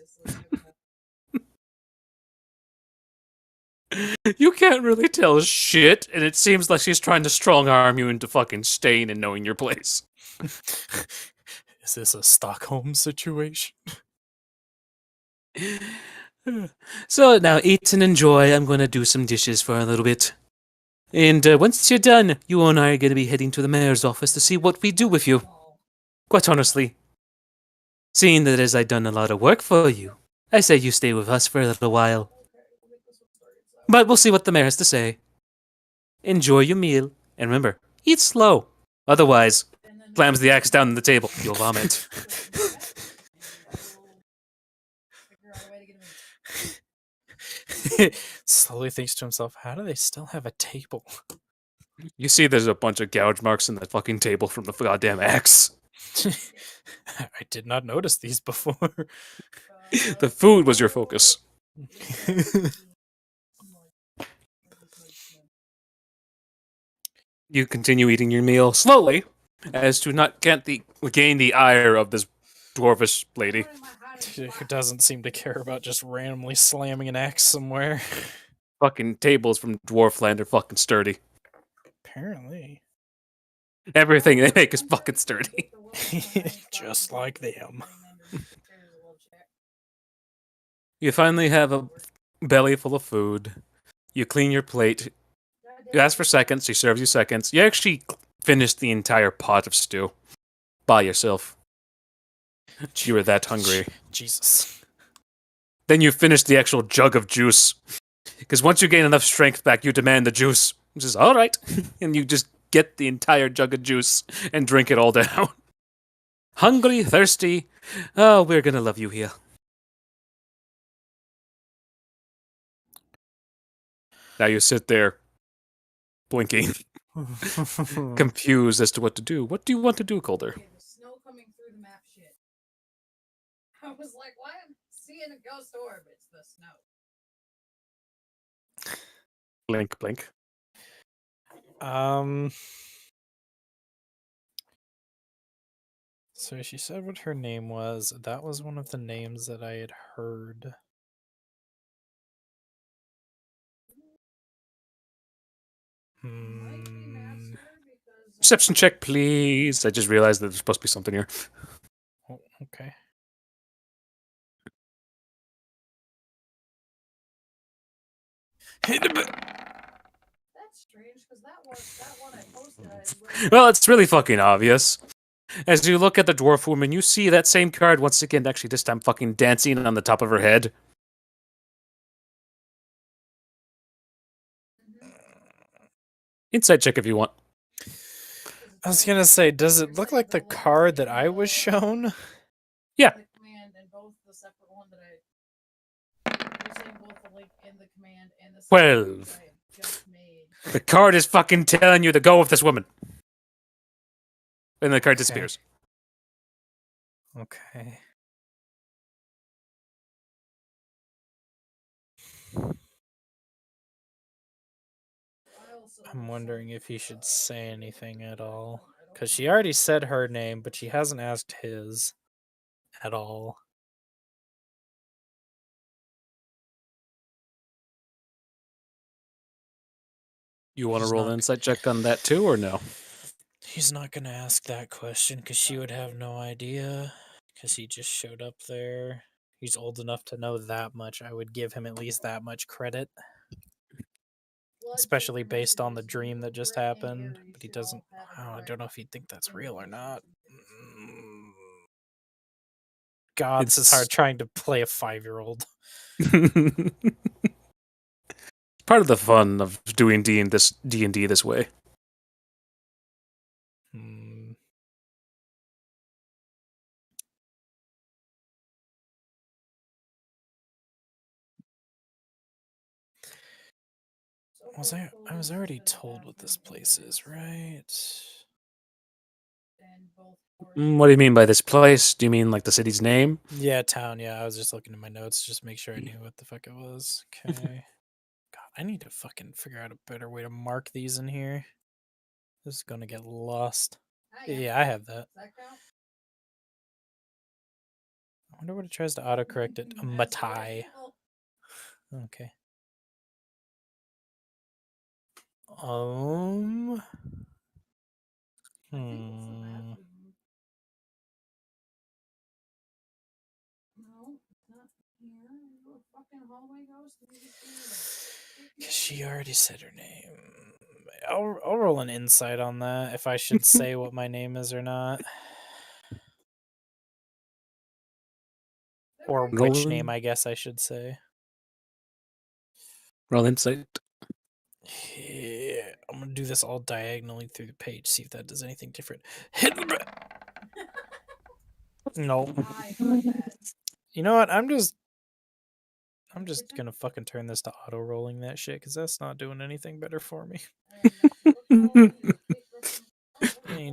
You can't really tell shit, and it seems like she's trying to strong-arm you into fucking staying and knowing your place. Is this a Stockholm situation? So now eat and enjoy. I'm going to do some dishes for a little bit. And once you're done, you and I are going to be heading to the mayor's office to see what we do with you. Quite honestly, seeing that as I've done a lot of work for you, I say you stay with us for a little while. But we'll see what the mayor has to say. Enjoy your meal, and remember, eat slow. Otherwise, slams the axe down on the table. You'll vomit. Slowly thinks to himself, how do they still have a table? You see there's a bunch of gouge marks in the fucking table from the goddamn axe. I did not notice these before. The food was your focus. You continue eating your meal slowly, as to not gain the ire of this dwarvish lady. Who doesn't seem to care about just randomly slamming an axe somewhere. Fucking tables from Dwarfland are fucking sturdy. Apparently. Everything they make is fucking sturdy. Just like them. You finally have a belly full of food. You clean your plate. You ask for seconds. She serves you seconds. You actually finish the entire pot of stew by yourself. You were that hungry. Jesus. Then you finish the actual jug of juice. Because once you gain enough strength back, you demand the juice. Which is alright. And you just get the entire jug of juice and drink it all down. Hungry, thirsty. Oh, we're gonna love you here. Now you sit there, blinking, confused as to what to do. What do you want to do, Calder? Okay, the snow coming through the map shit. I was like, why am I seeing a ghost orb? It's the snow. Blink, blink. So she said what her name was. That was one of the names that I had heard. Perception check, please. I just realized that there's supposed to be something here. Oh, okay. That's strange, because that one I posted. Well, it's really fucking obvious. As you look at the dwarf woman, you see that same card once again, actually this time fucking dancing on the top of her head. Insight check if you want. I was gonna say, does it look like the card that I was shown? Yeah. Well, the card is fucking telling you to go with this woman. And the card disappears. Okay. I'm wondering if he should say anything at all. Because she already said her name, but she hasn't asked his at all. You want to roll an insight check on that too, or no? He's not going to ask that question because she would have no idea. Because he just showed up there. He's old enough to know that much. I would give him at least that much credit. Especially based on the dream that just happened. But he doesn't... I don't know if he'd think that's real or not. God, this is hard trying to play a 5-year-old. Part of the fun of doing D&D this way. I was already told what this place is, right? What do you mean by this place? Do you mean like the city's name? Yeah, town. Yeah, I was just looking at my notes, just make sure I knew what the fuck it was. Okay. God, I need to fucking figure out a better way to mark these in here. This is gonna get lost. Yeah, I have that. I wonder what it tries to autocorrect it. A Matai. Okay. Hmm. Cause she already said her name. I'll roll an insight on that if I should say what my name is or not. Or which name I guess I should say. Roll insight. Yeah, I'm gonna do this all diagonally through the page, see if that does anything different. No. You know what? I'm just gonna fucking turn this to auto rolling that shit because that's not doing anything better for me.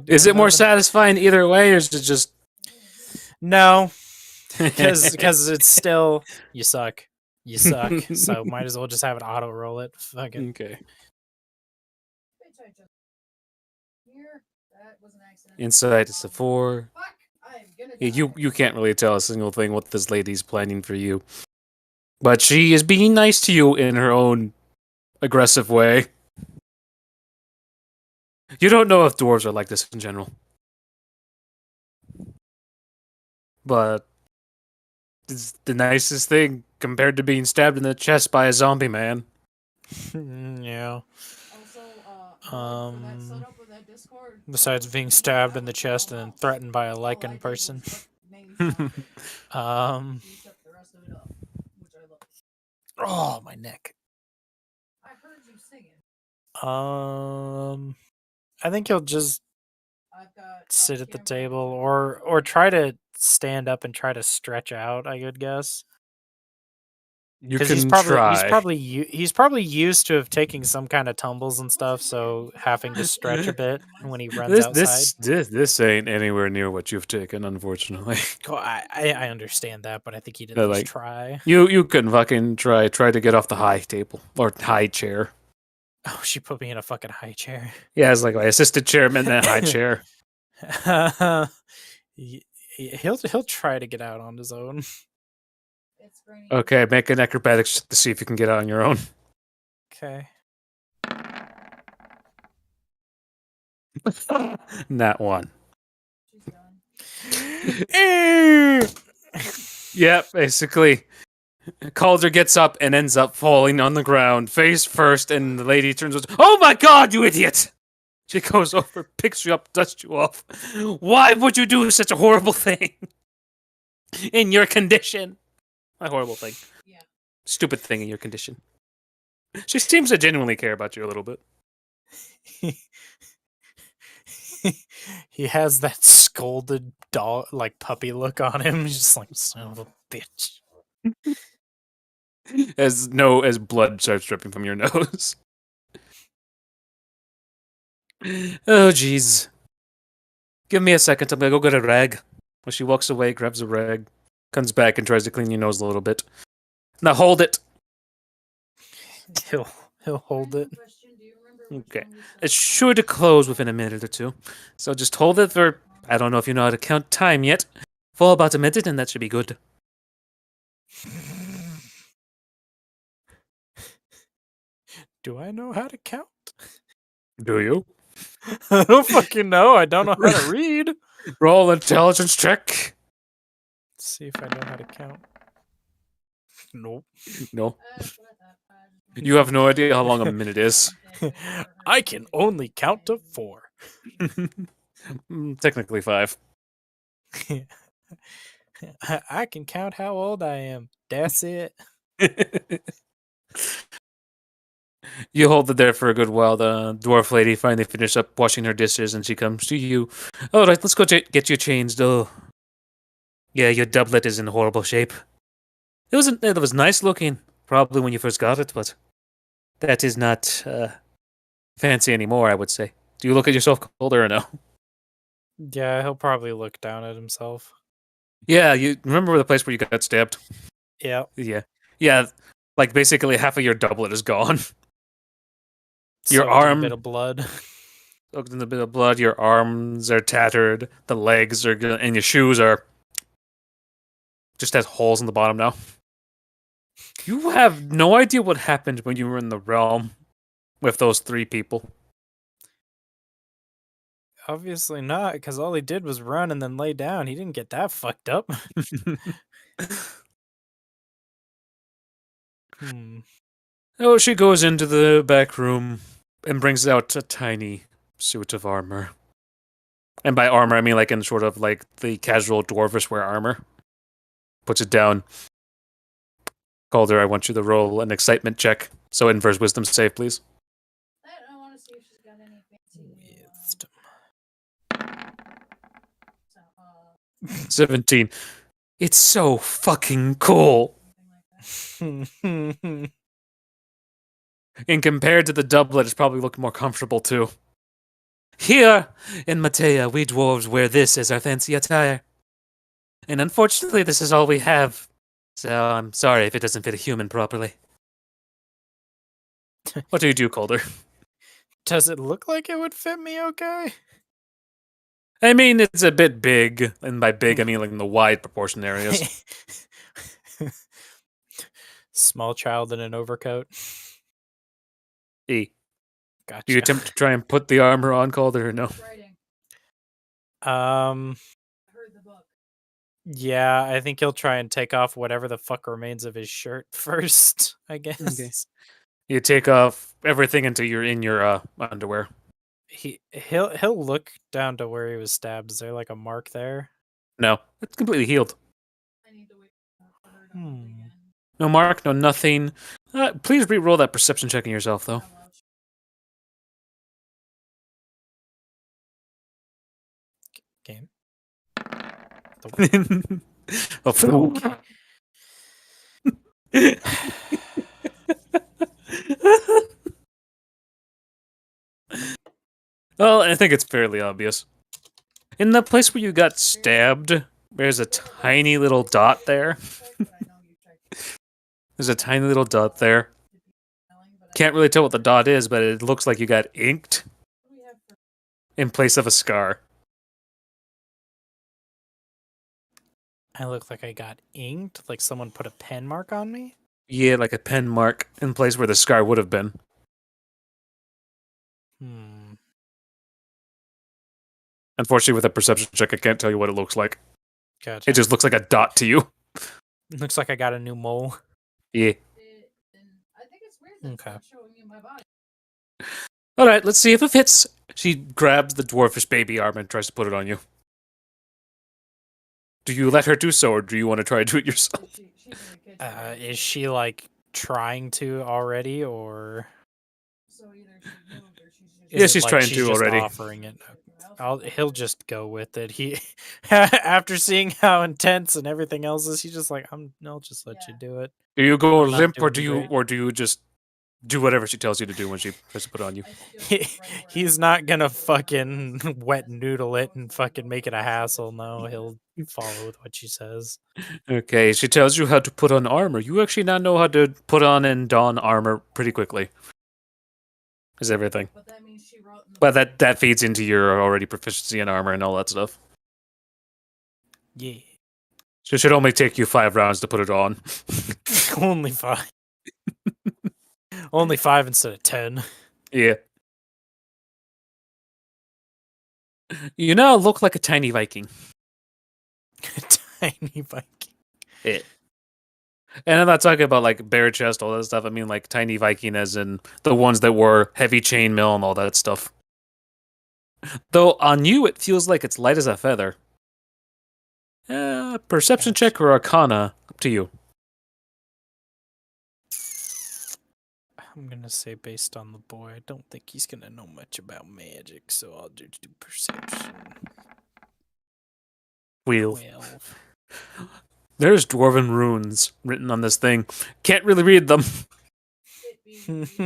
Is it more satisfying either way, or is it just no? Because it's still you suck. So might as well just have it auto roll it. Fuck it. Okay. Insight is a 4. You can't really tell a single thing what this lady's planning for you. But she is being nice to you in her own aggressive way. You don't know if dwarves are like this in general. But it's the nicest thing compared to being stabbed in the chest by a zombie man. Yeah. Besides being stabbed in the chest and then threatened by a lichen person. Oh, my neck. I think he'll just sit at the table or try to stand up and try to stretch out, I would guess. Because he's probably used to have taking some kind of tumbles and stuff, so having to stretch a bit when he runs outside. This ain't anywhere near what you've taken, unfortunately. Cool, I understand that, but I think he did at least try. You can fucking try to get off the high table or high chair. Oh, she put me in a fucking high chair. Yeah, it's like my assistant chairman and high chair. He'll try to get out on his own. Okay, make an acrobatics to see if you can get out on your own. Okay. Not one. Yeah, basically. Calder gets up and ends up falling on the ground, face first, and the lady turns around. Oh my god, you idiot! She goes over, picks you up, dusts you off. Why would you do such a horrible thing? In your condition. A horrible thing. Yeah. Stupid thing in your condition. She seems to genuinely care about you a little bit. He has that scolded dog, like puppy look on him. He's just like, son of a bitch. As blood starts dripping from your nose. Oh, jeez. Give me a second. I'm gonna go get a rag. When she walks away, grabs a rag, comes back and tries to clean your nose a little bit. Now hold it. He'll hold it. Okay. It's sure to close within a minute or two. So just hold it for, I don't know if you know how to count time yet. For about a minute and that should be good. Do I know how to count? Do you? I don't fucking know. I don't know how to read. Roll intelligence check. Let's see if I know how to count. Nope. No. You have no idea how long a minute is. I can only count to 4. Technically 5. I can count how old I am. That's it. You hold it there for a good while. The dwarf lady finally finishes up washing her dishes and she comes to you. All right, let's go get you changed. Oh, yeah, your doublet is in horrible shape. It was nice looking, probably when you first got it, but that is not fancy anymore, I would say. Do you look at yourself, Calder, or no? Yeah, he'll probably look down at himself. Yeah, you remember the place where you got stabbed? Yeah. Yeah. Like basically half of your doublet is gone. Your Soaked in a arm bit of blood. soaked in a bit of blood. Your arms are tattered. The legs are, and your shoes are just has holes in the bottom now. You have no idea what happened when you were in the realm with those 3 people. Obviously not, because all he did was run and then lay down. He didn't get that fucked up. Oh, she goes into the back room and brings out a tiny suit of armor. And by armor, I mean like in sort of like the casual dwarvish wear armor. Puts it down. Calder, I want you to roll an excitement check. So inverse wisdom save, please. I want to see if she's got any fancy. Wisdom. 17. It's so fucking cool. And compared to the doublet, it's probably looking more comfortable too. Here in Matea, we dwarves wear this as our fancy attire. And unfortunately, this is all we have. So I'm sorry if it doesn't fit a human properly. What do you do, Calder? Does it look like it would fit me okay? I mean, it's a bit big, and by big, I mean like in the wide proportion areas. Small child in an overcoat. E. Gotcha. Do you attempt to try and put the armor on, Calder, or no? Yeah, I think he'll try and take off whatever the fuck remains of his shirt first, I guess. Okay. You take off everything until you're in your underwear. He'll look down to where he was stabbed. Is there like a mark there? No, it's completely healed. No mark, no nothing. Please re-roll that perception check on yourself, though. Game. Well, I think it's fairly obvious. In the place where you got stabbed, there's a tiny little dot there. There's a tiny little dot there. Can't really tell what the dot is, but it looks like you got inked in place of a scar. I look like I got inked? Like someone put a pen mark on me? Yeah, like a pen mark in place where the scar would have been. Unfortunately, with a perception check, I can't tell you what it looks like. Gotcha. It just looks like a dot to you. It looks like I got a new mole. Yeah. I think it's weird that it's not showing me my body. Alright, let's see if it fits. She grabs the dwarfish baby arm and tries to put it on you. Do you let her do so, or do you want to try to do it yourself? Is she like trying to already, or? So either she moved or Yeah, she's trying to already. Offering it. He'll just go with it. He, after seeing how intense and everything else is, he's just like, I'll just let you do it. Do you go I'm not limp, or doing do you just do whatever she tells you to do when she tries to put it on you? He's not gonna fucking wet noodle it and fucking make it a hassle. No, he'll follow with what she says. Okay, she tells you how to put on armor. You actually now know how to put on and don armor pretty quickly. Is everything. But that means she wrote. But that feeds into your already proficiency in armor and all that stuff. Yeah. So it should only take you 5 rounds to put it on. Only 5. Only 5 instead of 10. Yeah. You now look like a tiny Viking. Tiny Viking. Yeah. And I'm not talking about like bare chest, all that stuff. I mean like tiny Viking as in the ones that were heavy chainmail and all that stuff. Though on you it feels like it's light as a feather. Perception check or Arcana, up to you. I'm gonna say based on the boy, I don't think he's gonna know much about magic, so I'll just do perception. 12. There's dwarven runes written on this thing. Can't really read them. He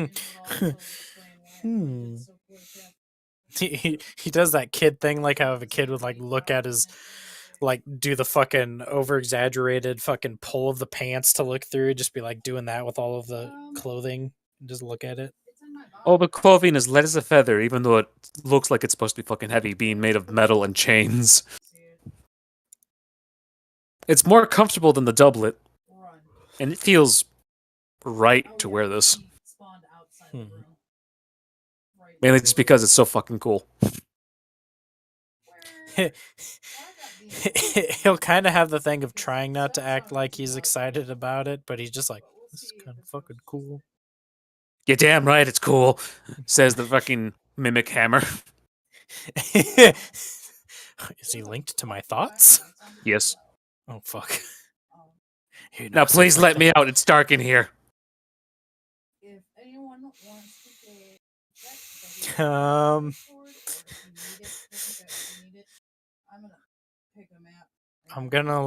does that kid thing, like how if a kid would like look at his, like do the fucking over exaggerated fucking pull of the pants to look through, just be like doing that with all of the clothing, and just look at it. All the clothing is light as a feather, even though it looks like it's supposed to be fucking heavy, being made of metal and chains. It's more comfortable than the doublet, and it feels right to wear this. Mainly just because it's so fucking cool. He'll kind of have the thing of trying not to act like he's excited about it, but he's just like, this is kind of fucking cool. You're damn right it's cool, says the fucking mimic hammer. Is he linked to my thoughts? Yes. Oh, fuck. Now please let me out, it's dark in here. If anyone wants to I'm gonna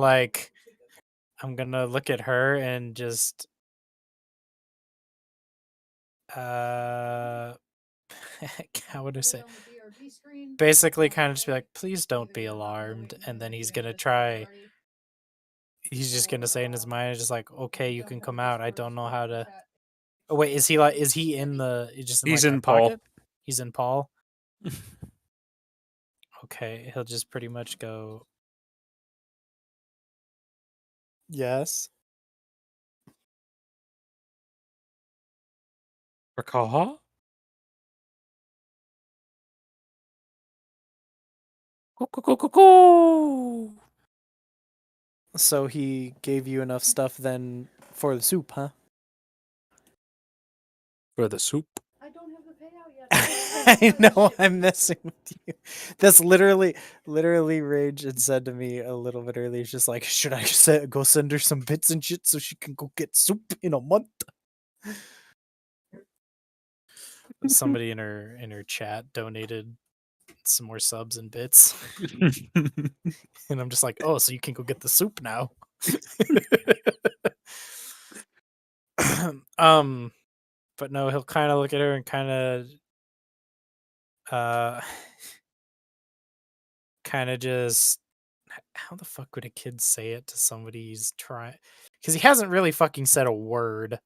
look at her and just how would I say? Basically kind of just be like, please don't be alarmed, and then he's gonna try. He's just gonna say in his mind, just like, okay, you can come out. I don't know how to. Oh wait, is he in the? Just in, He's like, in my Paul. pocket? He's in Paul. Okay, he'll just pretty much go. Yes. Recall? So he gave you enough stuff then for the soup, huh? For the soup? I don't have the payout yet. I know, I'm messing with you. That's literally Rage had said to me a little bit earlier. She's just like, should I go send her some bits and shit so she can go get soup in a month? Somebody in her chat donated some more subs and bits. And I'm just like, oh, so you can go get the soup now. But no, he'll kind of look at her and kind of just, how the fuck would a kid say it to somebody he's trying? Because he hasn't really fucking said a word.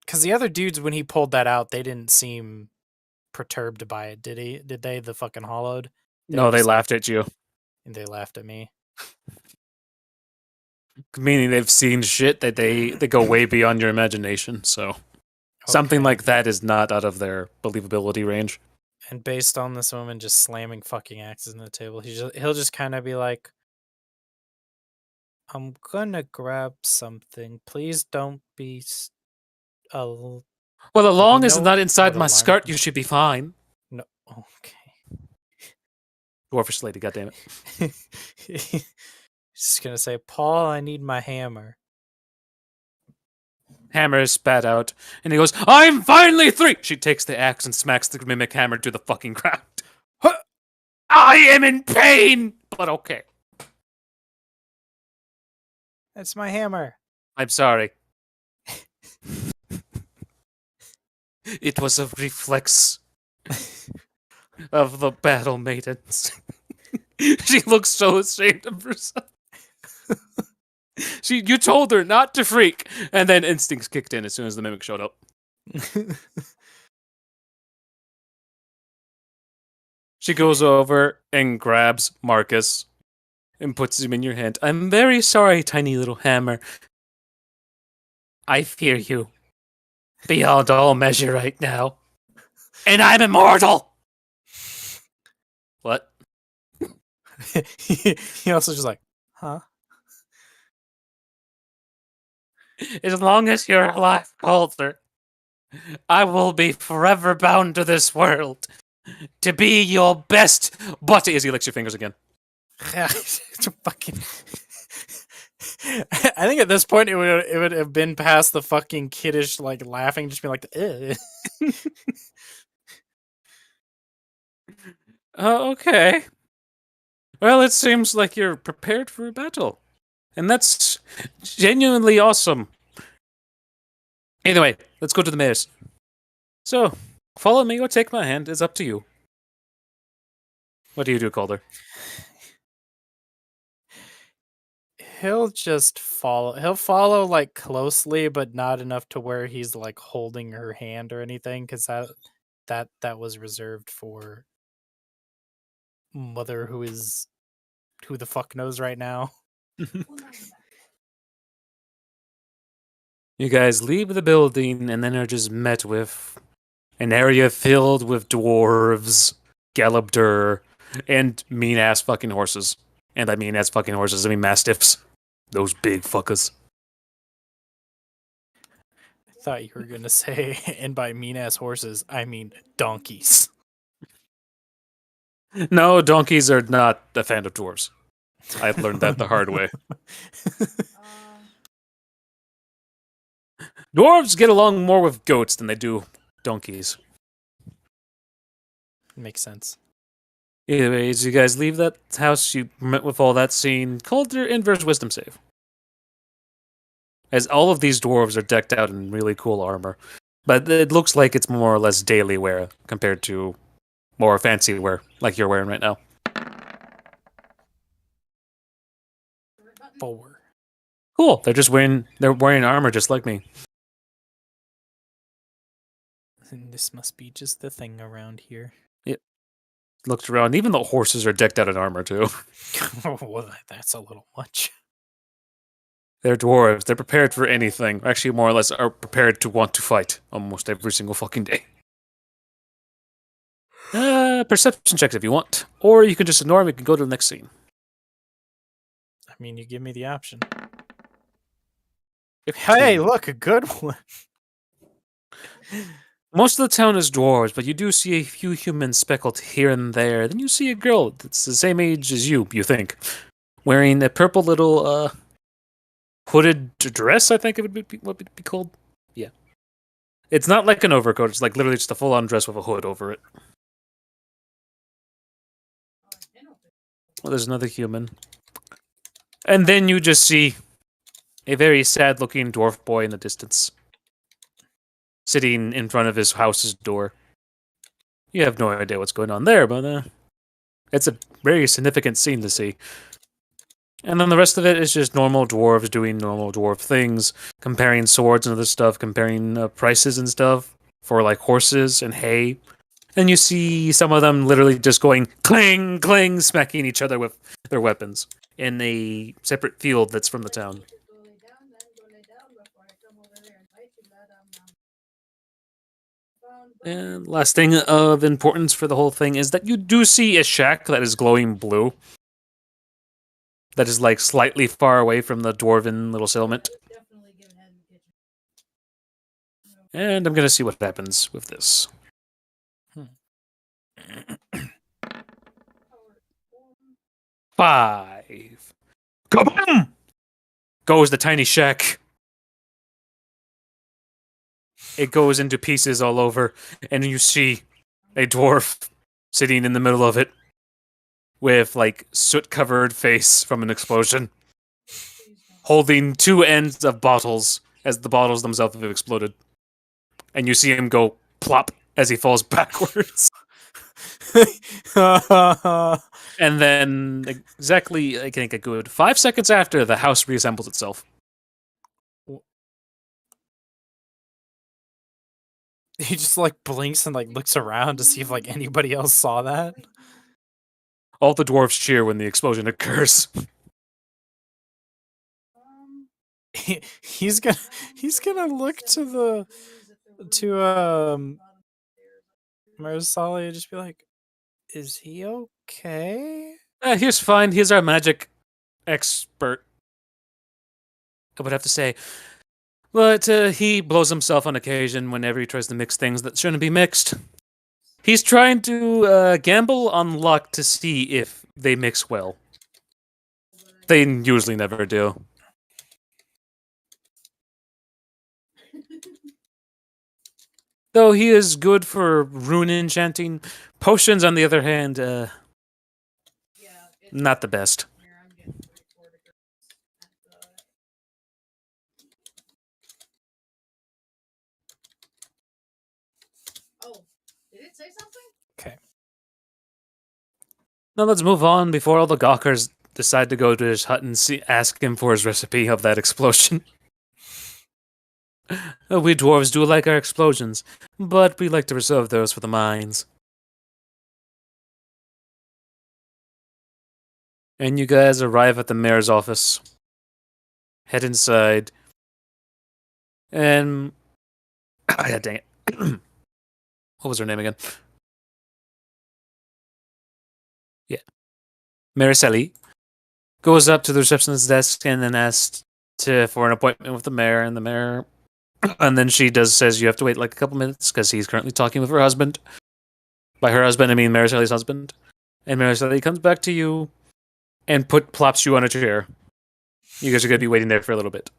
Because the other dudes, when he pulled that out, they didn't seem perturbed by it, did he? Did they? The fucking hollowed? No, they laughed at you. And they laughed at me. Meaning they've seen shit that they go way beyond your imagination, so something like that is not out of their believability range. And based on this woman just slamming fucking axes in the table, he'll just kind of be like, I'm gonna grab something. Please don't be well, as long as it's not inside my skirt, you should be fine. No, okay. Dwarfish lady, goddammit. He's just gonna say, Paul, I need my hammer. Hammer is spat out, and he goes, I'm finally 3! She takes the axe and smacks the mimic hammer to the fucking ground. I am in pain! But okay. That's my hammer. I'm sorry. It was a reflex of the battle maidens. She looks so ashamed of herself. You told her not to freak, and then instincts kicked in as soon as the mimic showed up. She goes over and grabs Marcus and puts him in your hand. I'm very sorry, tiny little hammer. I fear you beyond all measure right now. And I'm immortal! What? He also just like, huh? As long as you're alive, Calder, I will be forever bound to this world to be your best buddy. As he licks your fingers again. It's a fucking. I think at this point it would have been past the fucking kiddish like laughing, just be like, Oh, okay. Well, it seems like you're prepared for a battle. And that's genuinely awesome. Anyway, let's go to the mayor's. So, follow me or take my hand. It's up to you. What do you do, Calder? He'll just follow. He'll follow like closely, but not enough to where he's like holding her hand or anything, because that was reserved for Mother, who the fuck knows right now. You guys leave the building and then are just met with an area filled with dwarves, Galabdur, and mean-ass fucking horses. And I mean ass fucking horses, I mean mastiffs. Those big fuckers. I thought you were gonna say, and by mean ass horses, I mean donkeys. No, donkeys are not a fan of dwarves. I've learned that the hard way. Dwarves get along more with goats than they do donkeys. Makes sense. Anyways, you guys leave that house, you met with all that scene. Calder inverse wisdom save. As all of these dwarves are decked out in really cool armor. But it looks like it's more or less daily wear compared to more fancy wear, like you're wearing right now. 4. Cool. They're wearing armor just like me. And this must be just the thing around here. Looked around. Even the horses are decked out in armor too. Well, that's a little much. They're dwarves. They're prepared for anything. Actually, more or less, are prepared to want to fight almost every single fucking day. Perception checks if you want, or you can just ignore them. We can go to the next scene. I mean, you give me the option. 15. Hey, look, a good one. Most of the town is dwarves, but you do see a few humans speckled here and there. Then you see a girl that's the same age as you think, wearing a purple little hooded dress, I think it would be called. Yeah. It's not like an overcoat, it's like literally just a full-on dress with a hood over it. Well, there's another human. And then you just see a very sad-looking dwarf boy in the distance, sitting in front of his house's door. You have no idea what's going on there, but it's a very significant scene to see. And then the rest of it is just normal dwarves doing normal dwarf things, comparing swords and other stuff, comparing prices and stuff for like horses and hay. And you see some of them literally just going clang, clang, smacking each other with their weapons in a separate field that's from the town. And last thing of importance for the whole thing is that you do see a shack that is glowing blue. That is like slightly far away from the dwarven little settlement. And I'm gonna see what happens with this. 5. Kaboom! Goes the tiny shack. It goes into pieces all over, and you see a dwarf sitting in the middle of it with like soot-covered face from an explosion, holding 2 ends of bottles as the bottles themselves have exploded. And you see him go plop as he falls backwards. And then exactly, I think a good 5 seconds after, the house reassembles itself. He just like blinks and like looks around to see if like anybody else saw that. All the dwarves cheer when the explosion occurs. He's gonna look to Marisali and just be like, "Is he okay?" He's fine. He's our magic expert, I would have to say. But he blows himself on occasion whenever he tries to mix things that shouldn't be mixed. He's trying to gamble on luck to see if they mix well. They usually never do. Though he is good for rune enchanting. Potions, on the other hand, Not the best. Here, I'm getting to record it. Oh, did it say something? Okay. Now let's move on before all the gawkers decide to go to his hut and ask him for his recipe of that explosion. We dwarves do like our explosions, but we like to reserve those for the mines. And you guys arrive at the mayor's office. Head inside. And... yeah, dang it. What was her name again? Yeah. Mariceli goes up to the receptionist's desk and then asks for an appointment with the mayor, and the mayor... and then she says you have to wait like a couple minutes because he's currently talking with her husband. By her husband, I mean Mariceli's husband. And Mariceli comes back to you and plops you on a chair. You guys are going to be waiting there for a little bit.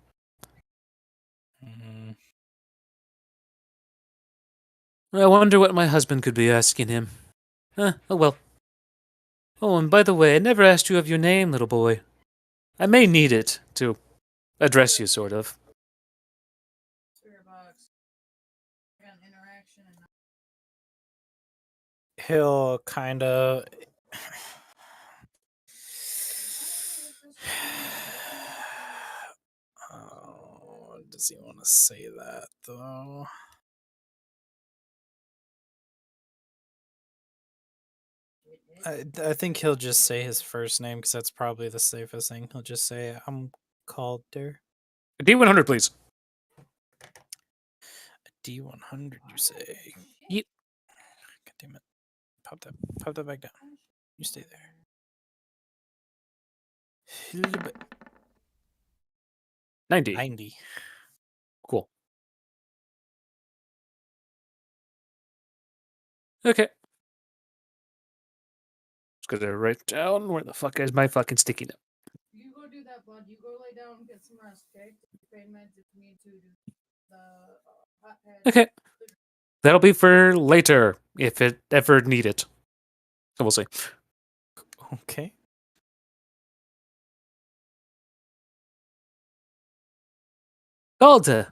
I wonder what my husband could be asking him. Oh well. Oh, and by the way, I never asked you of your name, little boy. I may need it to address you, sort of. He'll kind of... oh, does he want to say that, though? I think he'll just say his first name, because that's probably the safest thing. He'll just say, I'm Calder. D100, please. D100, you say? Yep. God damn it. Pop that back down. You stay there. A little bit. 90. Cool. Okay. Just gonna write down where the fuck is my fucking sticky note. You go do that, bud. You go lay down and get some rest, okay? Pain meds if you need to. The hot head. Okay. That'll be for later, if it ever needed. So we'll see. Okay. Calder.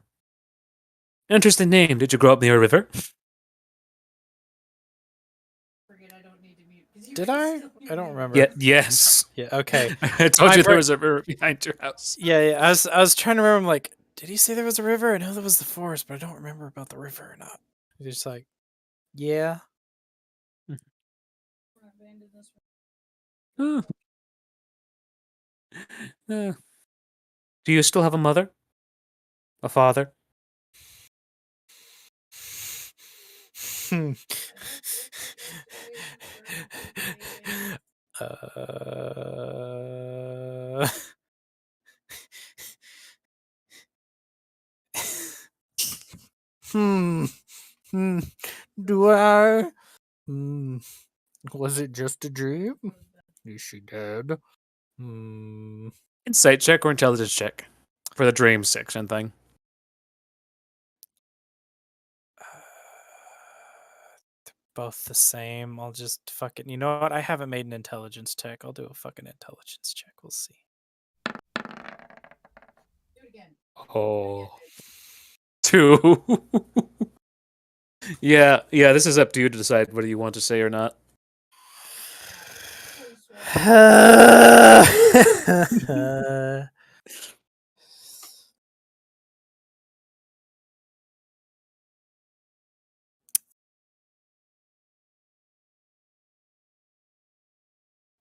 Interesting name. Did you grow up near a river? Did I? I don't remember. Yeah. Yes. Yeah. Okay. I told you there was a river behind your house. Yeah. I was trying to remember. I'm like, did he say there was a river? I know there was the forest, but I don't remember about the river or not. He's just like, yeah. Do you still have a mother? A father? Do I? Was it just a dream? Is she dead? Insight check or intelligence check for the dream section thing. Both the same. I'll just fucking... You know what? I haven't made an intelligence check. I'll do a fucking intelligence check. We'll see. Do it again. Oh. 2. Yeah, this is up to you to decide whether you want to say or not.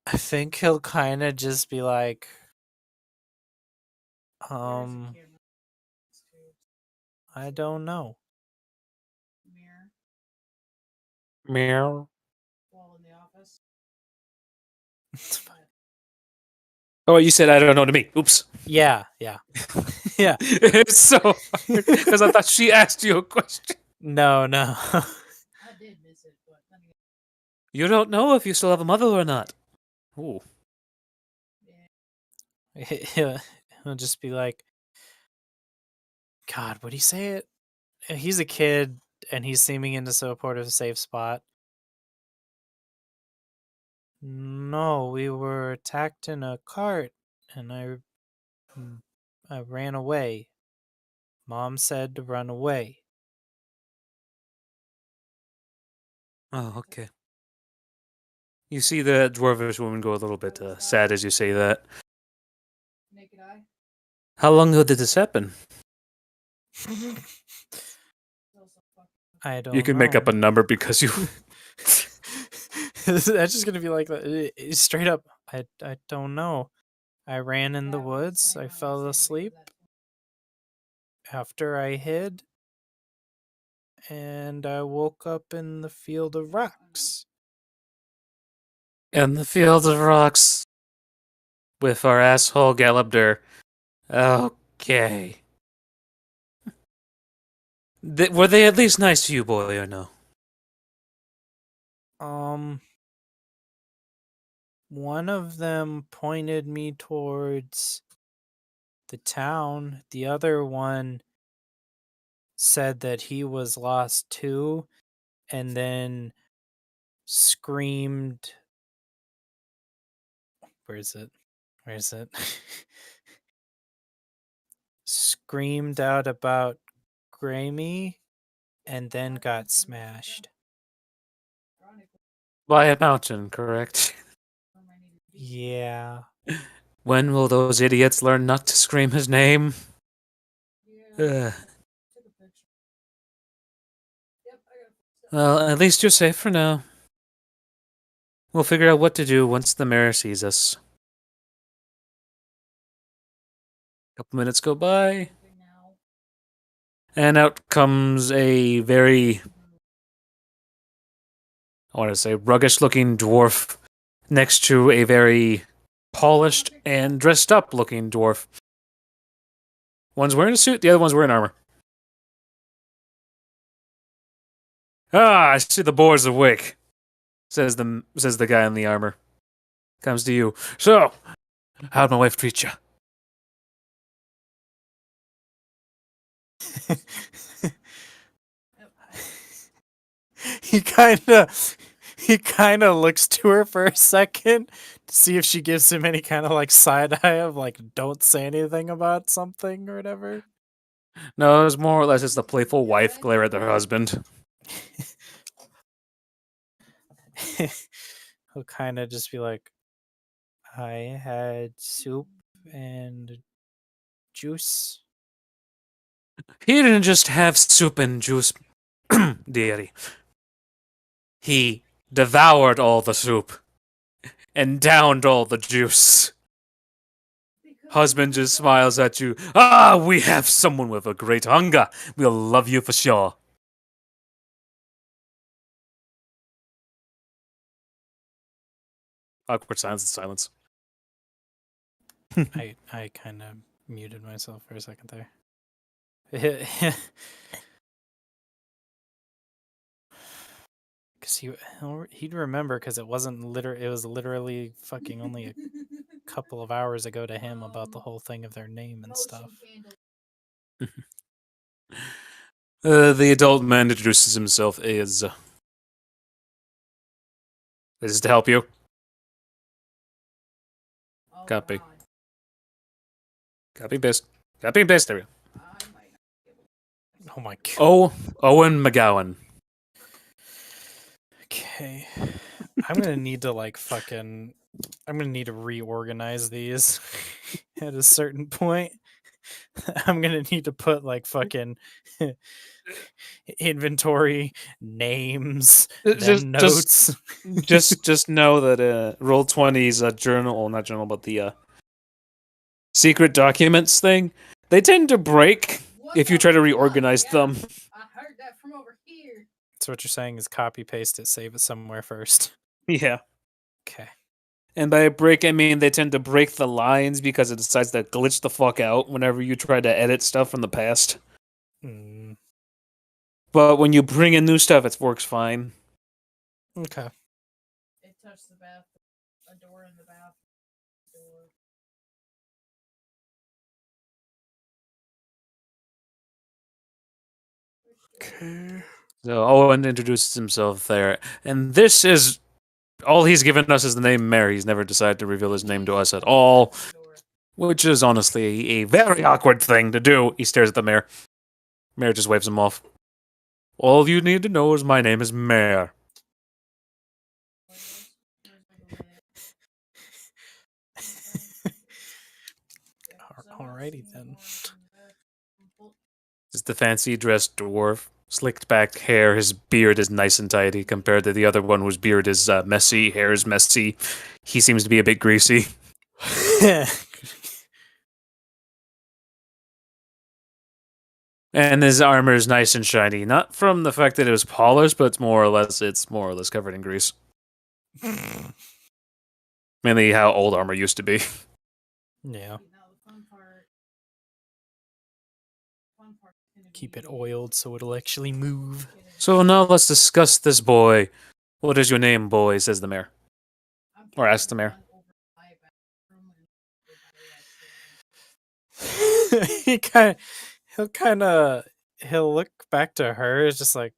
I think he'll kind of just be like, I don't know. Meow. Wall in the office. It's fine. Oh, you said I don't know to me. Oops. Yeah. Yeah. It's so hard because I thought she asked you a question. No. I did miss it, but you don't know if you still have a mother or not. Ooh. He'll just be like, God, would he say it? He's a kid, and he's seeming into support of a safe spot. No, we were attacked in a cart, and I ran away. Mom said to run away. Oh, okay. You see the dwarvish woman go a little bit sad as you say that. Naked eye. How long ago did this happen? I don't know. You can make up a number because you... That's just gonna be like straight up. I don't know. I ran in the woods. I fell asleep after I hid, and I woke up in the field of rocks. In the field of rocks. With our asshole Galabder. Okay. Were they at least nice to you, boy, or no? One of them pointed me towards the town. The other one said that he was lost too, and then screamed. Where is it? Screamed out about Grammy, and then got smashed. By a mountain, correct? Yeah. When will those idiots learn not to scream his name? Ugh. Well, at least you're safe for now. We'll figure out what to do once the mayor sees us. A couple minutes go by. And out comes a very, I want to say, ruggish-looking dwarf next to a very polished and dressed-up-looking dwarf. One's wearing a suit, the other one's wearing armor. Ah, I see the boar's awake, says the guy in the armor. Comes to you. So, how'd my wife treat you? He kind of looks to her for a second to see if she gives him any kind of like side eye of like don't say anything about something or whatever. No, it was more or less just the playful wife glare at her husband. He'll kind of just be like, I had soup and juice. He didn't just have soup and juice, dearie. He devoured all the soup and downed all the juice. Husband just smiles at you. Ah, we have someone with a great hunger. We'll love you for sure. Awkward silence. I kind of muted myself for a second there. Because he'd remember because it was literally fucking only a couple of hours ago to him about the whole thing of their name and stuff. The adult man introduces himself as... This is to help you. Copy. Copy and paste. Copy and paste, there we go. Oh my god. Oh, Owen McGowan. Okay. I'm gonna need to I'm gonna need to reorganize these at a certain point. I'm gonna need to put like fucking inventory, names, then notes. Just know that Roll20's journal, not journal, but the secret documents thing, they tend to break if you try to reorganize them. I heard that from over here. So what you're saying is copy paste it, save it somewhere first. Yeah. Okay. And by break, I mean they tend to break the lines because it decides to glitch the fuck out whenever you try to edit stuff from the past. Mm. But when you bring in new stuff, it works fine. Okay. It touched the bath, a door in the bath. Okay. So Owen introduces himself there. And this is All he's given us is the name Mayor. He's never decided to reveal his name to us at all, which is honestly a very awkward thing to do. He stares at the mayor. Mayor just waves him off. All you need to know is my name is Mayor. Alrighty then. It's the fancy dressed dwarf. Slicked back hair, his beard is nice and tidy compared to the other one whose beard is messy, hair is messy. He seems to be a bit greasy. And his armor is nice and shiny, not from the fact that it was polished, but it's more or less covered in grease. Mainly how old armor used to be. Yeah. Keep it oiled so it'll actually move. So now let's discuss this boy. What is your name, boy? Says the mayor. Or asks the mayor. He'll look back to her. It's just like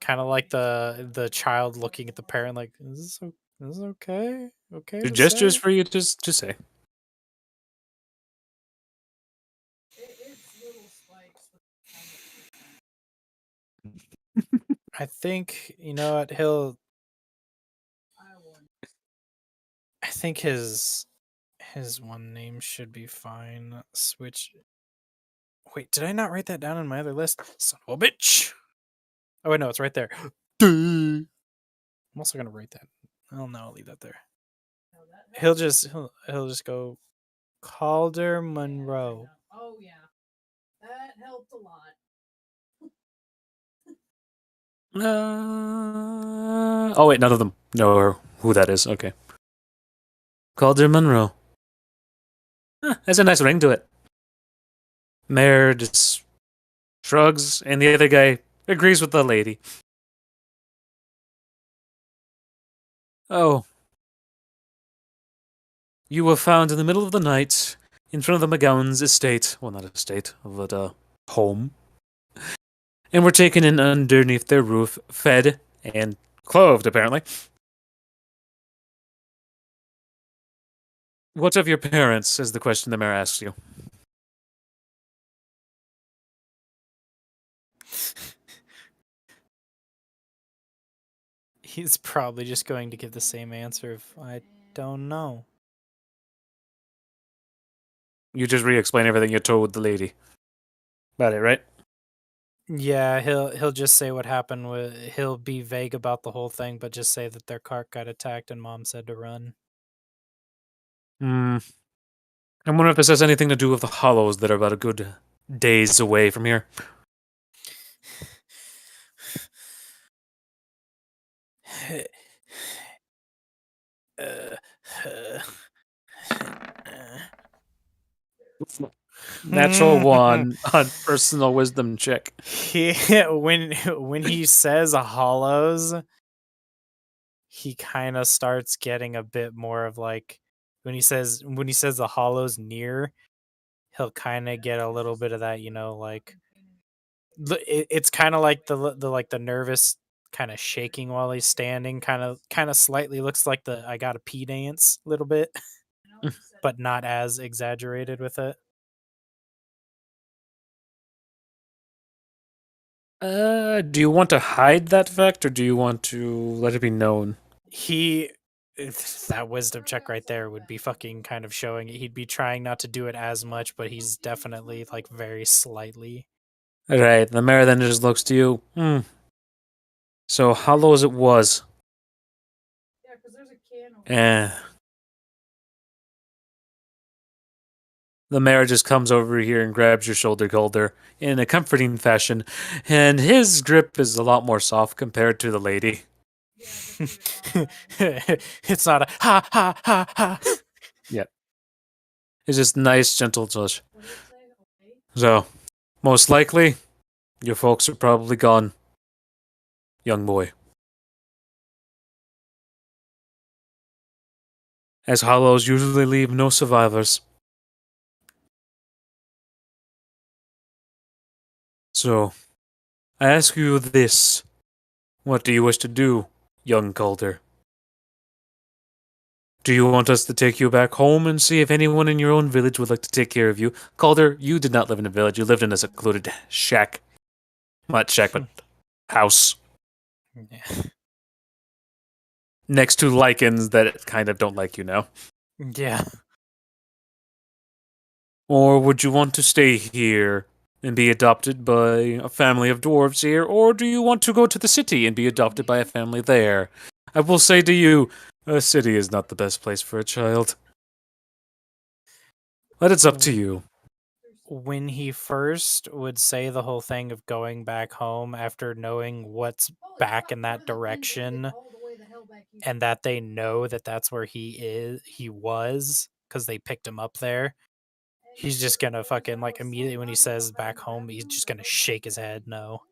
kind of like the child looking at the parent, like, is this okay? Okay. The to gestures say? for you just say. I think you know what he'll. I think his one name should be fine. Switch. Wait, did I not write that down in my other list? Son of a bitch! Oh wait, no, it's right there. I'm also gonna write that. Oh no, I'll leave that there. He'll just go Calder Monroe. Oh yeah, that helped a lot. Oh wait, none of them know who that is. Okay. Calder Monroe. Has a nice ring to it. Mayor just shrugs, and the other guy agrees with the lady. Oh. You were found in the middle of the night in front of the McGowan's estate. Well, not estate, but home. And were taken in underneath their roof, fed, and clothed, apparently. What of your parents, is the question the mayor asks you. He's probably just going to give the same answer of I don't know. You just re-explain everything you told the lady. About it, right? Yeah, he'll just say what happened he'll be vague about the whole thing, but just say that their cart got attacked and mom said to run. I wonder if this has anything to do with the hollows that are about a good days away from here. Natural one on personal wisdom check. When he says hollows, he kind of starts getting a bit more of like when he says the hollows near, he'll kind of get a little bit of that, like it's kind of like the nervous kind of shaking while he's standing, kind of slightly looks like the I got a pee dance a little bit, but not as exaggerated with it. Do you want to hide that fact, or do you want to let it be known? That wisdom check right there would be fucking kind of showing it. He'd be trying not to do it as much, but he's definitely like very slightly. Right, the mayor then just looks to you. So hollows it was. Yeah, because there's a can. The mayor just comes over here and grabs your shoulder, Calder, in a comforting fashion, and his grip is a lot more soft compared to the lady. It's not a ha ha ha ha. Yep. It's just nice, gentle touch. So, most likely, your folks are probably gone, young boy. As hollows usually leave no survivors. So, I ask you this. What do you wish to do? young Calder. Do you want us to take you back home and see if anyone in your own village would like to take care of you? Calder, you did not live in a village. You lived in a secluded shack. Not shack, but house. Yeah. Next to lichens that kind of don't like you now. Yeah. Or would you want to stay here and be adopted by a family of dwarves here? Or do you want to go to the city and be adopted by a family there? I will say to you, a city is not the best place for a child. But it's up to you. When he first would say the whole thing of going back home after knowing what's back in that direction and that they know that that's where he was because they picked him up there, he's just gonna fucking, like, immediately when he says back home, he's just gonna shake his head no.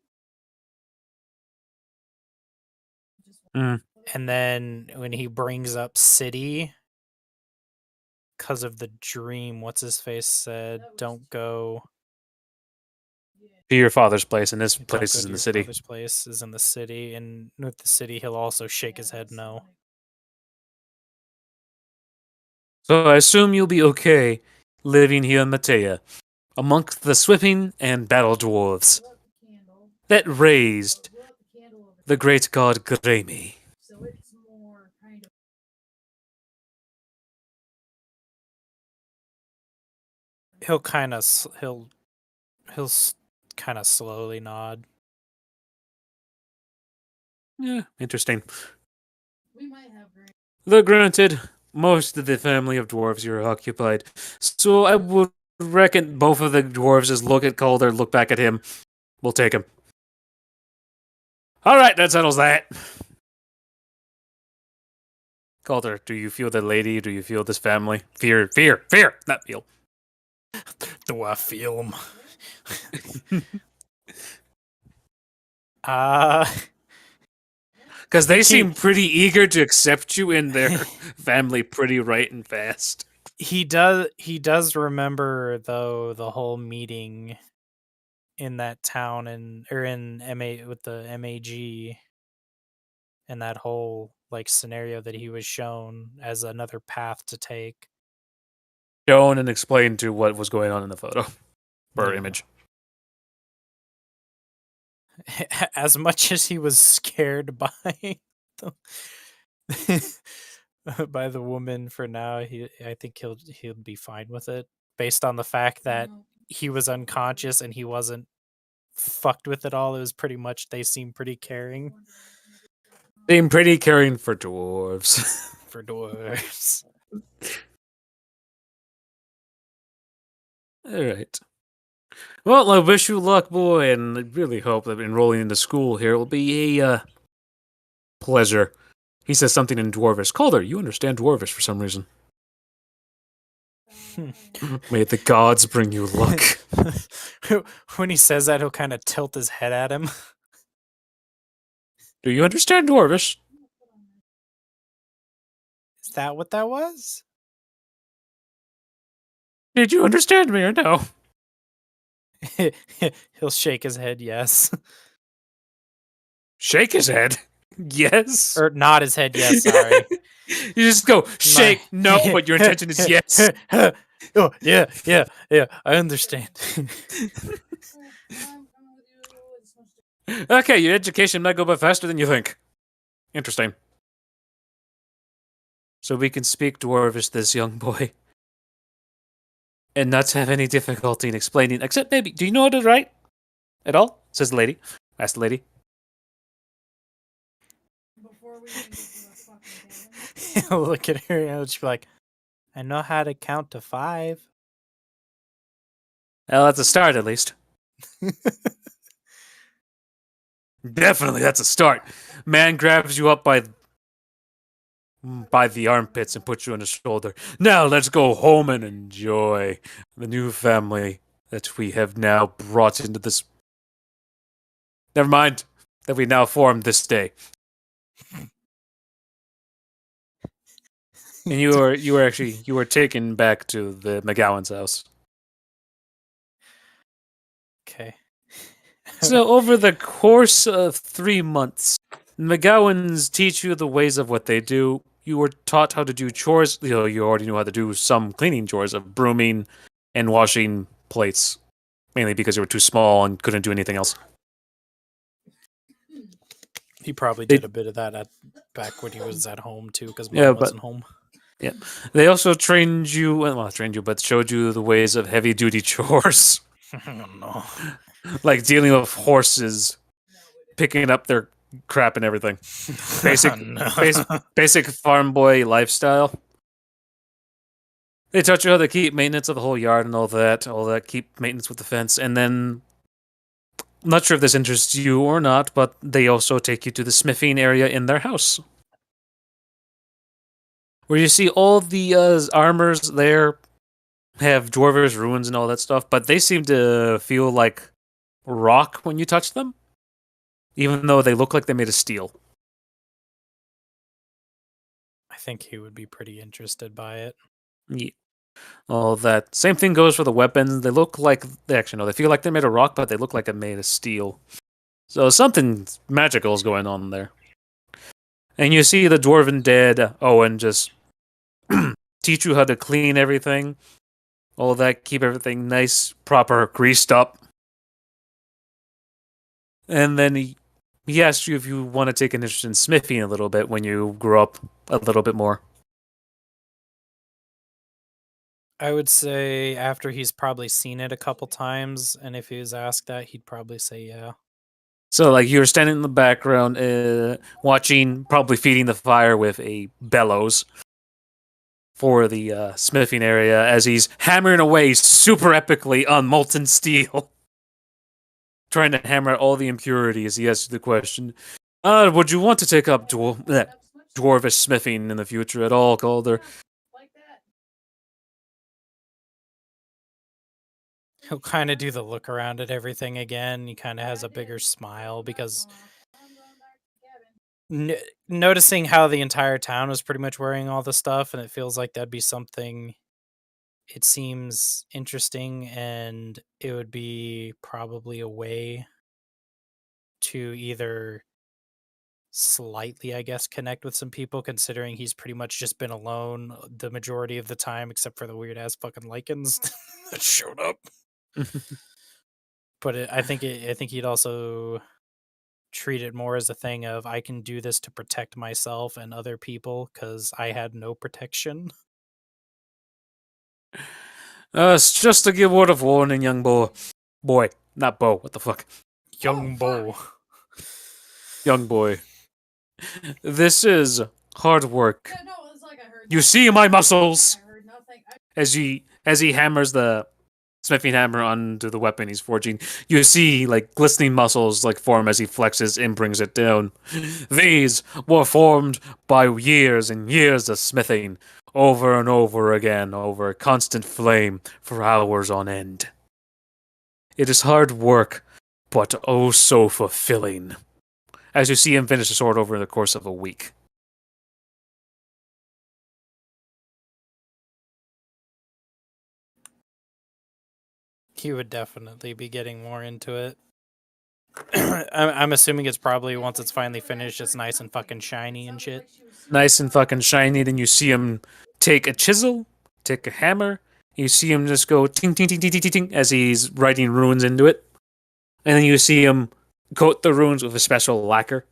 Mm. And then when he brings up city, because of the dream, what's his face said, don't go To your father's place, and this don't place go is to in the your city. father's place is in the city, and with the city he'll also shake his head no. So I assume you'll be okay living here in Matea, amongst the swipping and battle dwarves that raised the great god Gramy. He'll kind of he'll kind of slowly nod. Yeah, interesting. Though granted, most of the family of dwarves are occupied, so I would reckon both of the dwarves just look at Calder, look back at him. We'll take him. All right, that settles that. Calder, do you feel the lady? Do you feel this family? Fear, not feel. Do I feel him? Because they seem pretty eager to accept you in their family pretty right and fast. He does remember, though, the whole meeting in that town or in MA with the MAG and that whole, like, scenario that he was shown as another path to take. Shown and explained to what was going on in the photo or image. As much as he was scared by by the woman for now, I think he'll be fine with it based on the fact that he was unconscious and he wasn't fucked with it all. It was pretty much, they seem pretty caring. Seem pretty caring for dwarves. For dwarves. Alright. Well, I wish you luck, boy, and I really hope that enrolling into school here will be a pleasure. He says something in Dwarvish. Calder, you understand Dwarvish for some reason. May the gods bring you luck. When he says that, he'll kind of tilt his head at him. Do you understand Dwarvish? Is that what that was? Did you understand me or no? He'll shake his head, yes. Shake his head? Yes? Or nod his head, yes, sorry. You just go, shake, no, but your intention is yes. Oh, yeah, I understand. Okay, your education might go a bit faster than you think. Interesting. So we can speak Dwarvish, this young boy. And not have any difficulty in explaining, except maybe, do you know how to write? At all? Says the lady. Asked the lady. He'll look at her and he'll just be like, I know how to count to 5. Well, that's a start, at least. Definitely, that's a start. Man grabs you up by the armpits and puts you on his shoulder. Now let's go home and enjoy the new family that we have now brought into this. Never mind, that we now formed this day. And you were taken back to the McGowan's house. Okay. So over the course of 3 months, McGowans teach you the ways of what they do. You were taught how to do chores. You already knew how to do some cleaning chores of brooming and washing plates, mainly because you were too small and couldn't do anything else. He probably did a bit of that back when he was at home too, because mom wasn't home. Yeah, they also trained you. Well, not trained you, but showed you the ways of heavy-duty chores, No. like dealing with horses, picking up their crap and everything. Basic farm boy lifestyle. They taught you how to keep maintenance of the whole yard and all that, keep maintenance with the fence, and then I'm not sure if this interests you or not, but they also take you to the smithing area in their house, where you see all the armors there have dwarvish ruins and all that stuff, but they seem to feel like rock when you touch them, even though they look like they're made of steel. I think he would be pretty interested by it. Yeah. All that. Same thing goes for the weapons. They look like they feel like they're made of rock, but they look like they're made of steel. So something magical is going on there. And you see the dwarven dead Owen just teach you how to clean everything. All that, keep everything nice, proper, greased up. And then he asked you if you want to take an interest in smithing a little bit when you grow up a little bit more. I would say after he's probably seen it a couple times, and if he was asked that, he'd probably say yeah. So, like, you're standing in the background, watching, probably feeding the fire with a bellows for the smithing area as he's hammering away super epically on molten steel. Trying to hammer out all the impurities. He asks the question, would you want to take up dwarvish smithing in the future at all, Calder? He'll kind of do the look around at everything again. He kind of has a bigger smile because noticing how the entire town was pretty much wearing all the stuff, and it feels like that'd be something. It seems interesting, and it would be probably a way to either slightly, I guess, connect with some people, considering he's pretty much just been alone the majority of the time, except for the weird ass fucking lichens that showed up. But I think he'd also treat it more as a thing of, I can do this to protect myself and other people because I had no protection. It's just to give word of warning, young boy. Boy, not bow. What the fuck? Young boy. Young boy. This is hard work. You see my muscles? As he hammers the smithing hammer onto the weapon he's forging, you see like glistening muscles like form as he flexes and brings it down. These were formed by years and years of smithing, over and over again, over a constant flame for hours on end. It is hard work, but oh so fulfilling. As you see him finish the sword over the course of a week. He would definitely be getting more into it. I'm assuming it's probably once it's finally finished, it's nice and fucking shiny and shit. Nice and fucking shiny. Then you see him take a chisel, take a hammer. You see him just go ting ting ting ting ting ting, ting as he's writing runes into it. And then you see him coat the runes with a special lacquer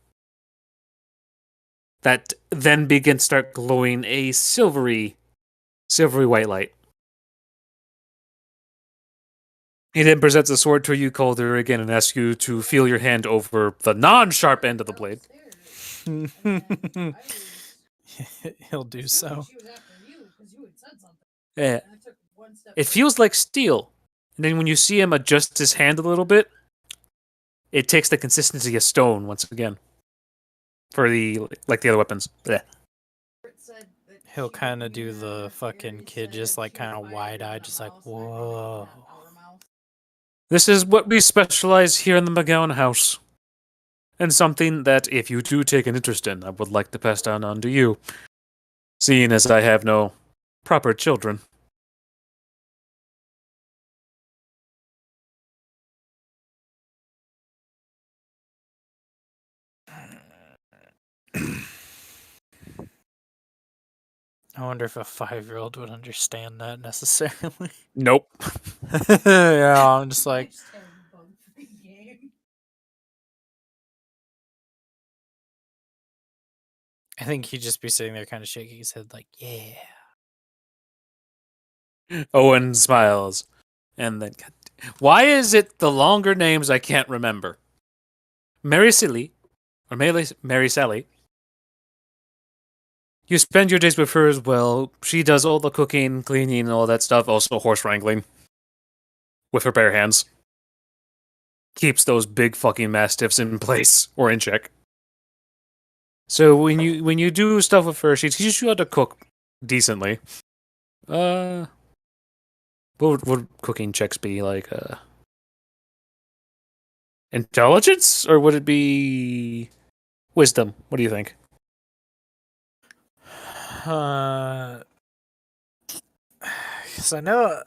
that then begins to start glowing a silvery white light. He then presents a sword to you, Calder, again, and asks you to feel your hand over the non-sharp end of the blade. He'll do so. Yeah. It feels like steel. And then when you see him adjust his hand a little bit, it takes the consistency of stone once again. For the other weapons. Blech. He'll kind of do the fucking kid, just like kind of wide-eyed, just like, whoa. This is what we specialize here in the McGowan house. And something that, if you do take an interest in, I would like to pass down on to you. Seeing as I have no proper children. I wonder if a 5-year-old would understand that necessarily. Nope. Yeah, I'm just like, I think he'd just be sitting there kind of shaking his head like, yeah. Owen smiles. And then, why is it the longer names I can't remember? Mary Silly, or Mary Sally. You spend your days with her as well. She does all the cooking, cleaning, and all that stuff. Also horse wrangling. With her bare hands. Keeps those big fucking mastiffs in place, or in check. So when you do stuff with her, she teaches you how to cook decently. What would cooking checks be like? Intelligence, or would it be wisdom? What do you think? Because I know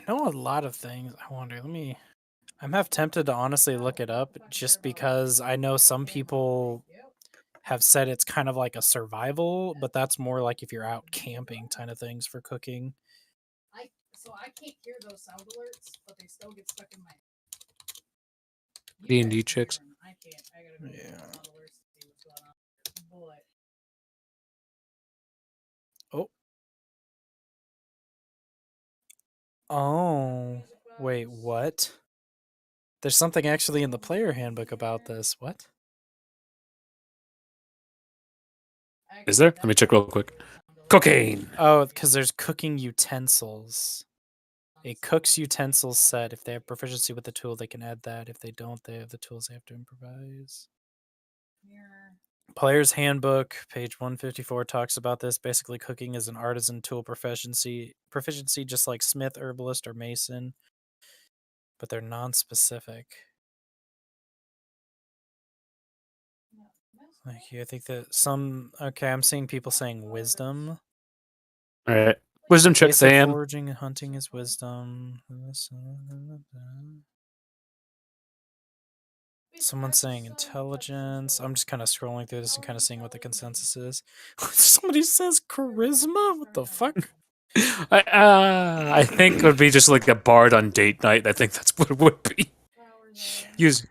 a lot of things. I wonder. I'm half tempted to honestly look it up, just because I know some people have said it's kind of like a survival, but that's more like if you're out camping kind of things for cooking. So I can't hear those sound alerts, but they still get stuck in my D&D checks. I can't. I gotta go Yeah. sound alerts to see what's going on. But Oh, wait, what? There's something actually in the player handbook about this. What? Is there? Let me check real quick. Cocaine. Oh, because there's cooking utensils. A cook's utensils set. If they have proficiency with the tool, they can add that. If they don't, they have the tools they have to improvise. Player's Handbook, page 154, talks about this. Basically, cooking is an artisan tool proficiency, just like smith, herbalist, or mason, but they're non-specific. Like, I think that some... Okay, I'm seeing people saying wisdom. All right. Wisdom check, Basic Than. foraging and hunting is wisdom. Someone's saying intelligence. I'm just kind of scrolling through this and kind of seeing what the consensus is. Somebody says charisma? What the fuck? I think it would be just like a bard on date night. I think that's what it would be. Use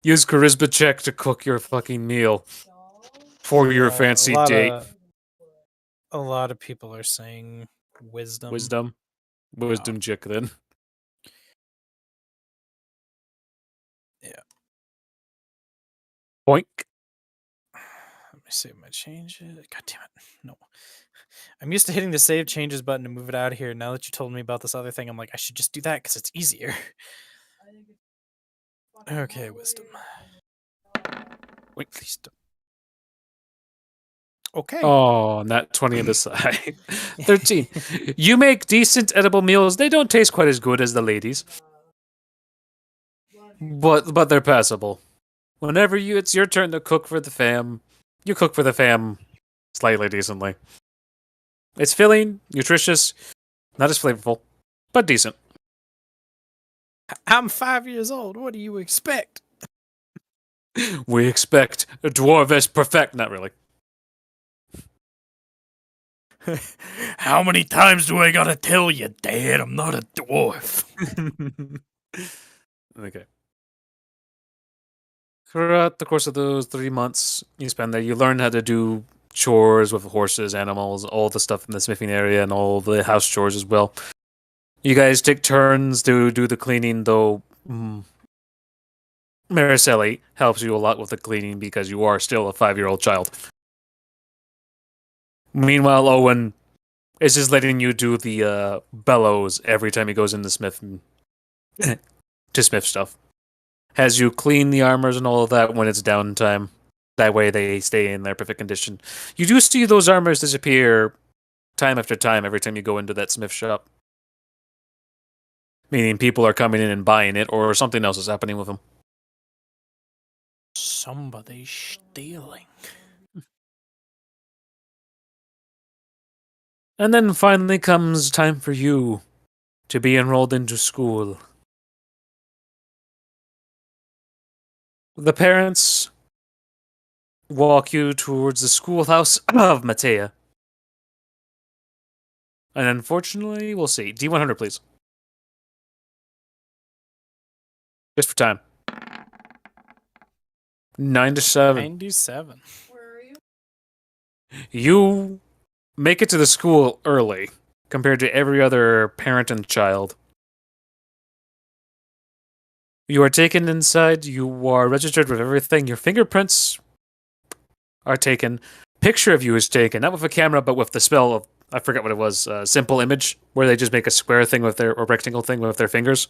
charisma check to cook your fucking meal for your fancy date. A lot of people are saying wisdom. Wisdom check then. Yeah. Boink. Let me see if I change it. God damn it. No. I'm used to hitting the save changes button to move it out of here. Now that you told me about this other thing, I'm like, I should just do that because it's easier. Okay, wisdom. Wait, please don't. Okay. Oh, not 20 on the side. 13. You make decent edible meals. They don't taste quite as good as the ladies, but they're passable. Whenever it's your turn to cook for the fam, you cook for the fam slightly decently. It's filling, nutritious, not as flavorful, but decent. I'm 5 years old. What do you expect? We expect a dwarves perfect. Not really. How many times do I gotta tell you, Dad? I'm not a dwarf. Okay. Throughout the course of those 3 months you spend there, you learn how to do chores with horses, animals, all the stuff in the smithing area, and all the house chores as well. You guys take turns to do the cleaning, though Mariceli helps you a lot with the cleaning because you are still a 5-year-old child. Meanwhile, Owen is just letting you do the bellows every time he goes in the smith to smith stuff. Has you clean the armors and all of that when it's downtime. That way they stay in their perfect condition. You do see those armors disappear time after time every time you go into that smith shop. Meaning people are coming in and buying it, or something else is happening with them. Somebody's stealing. And then finally comes time for you to be enrolled into school. The parents walk you towards the schoolhouse of Matea. And unfortunately, we'll see. D100, please. Just for time. 9 to 7. 97. Where are you? You make it to the school early compared to every other parent and child. You are taken inside. You are registered with everything. Your fingerprints are taken. Picture of you is taken, not with a camera, but with the spell of, I forget what it was, simple image, where they just make a square thing with their, or rectangle thing with their fingers,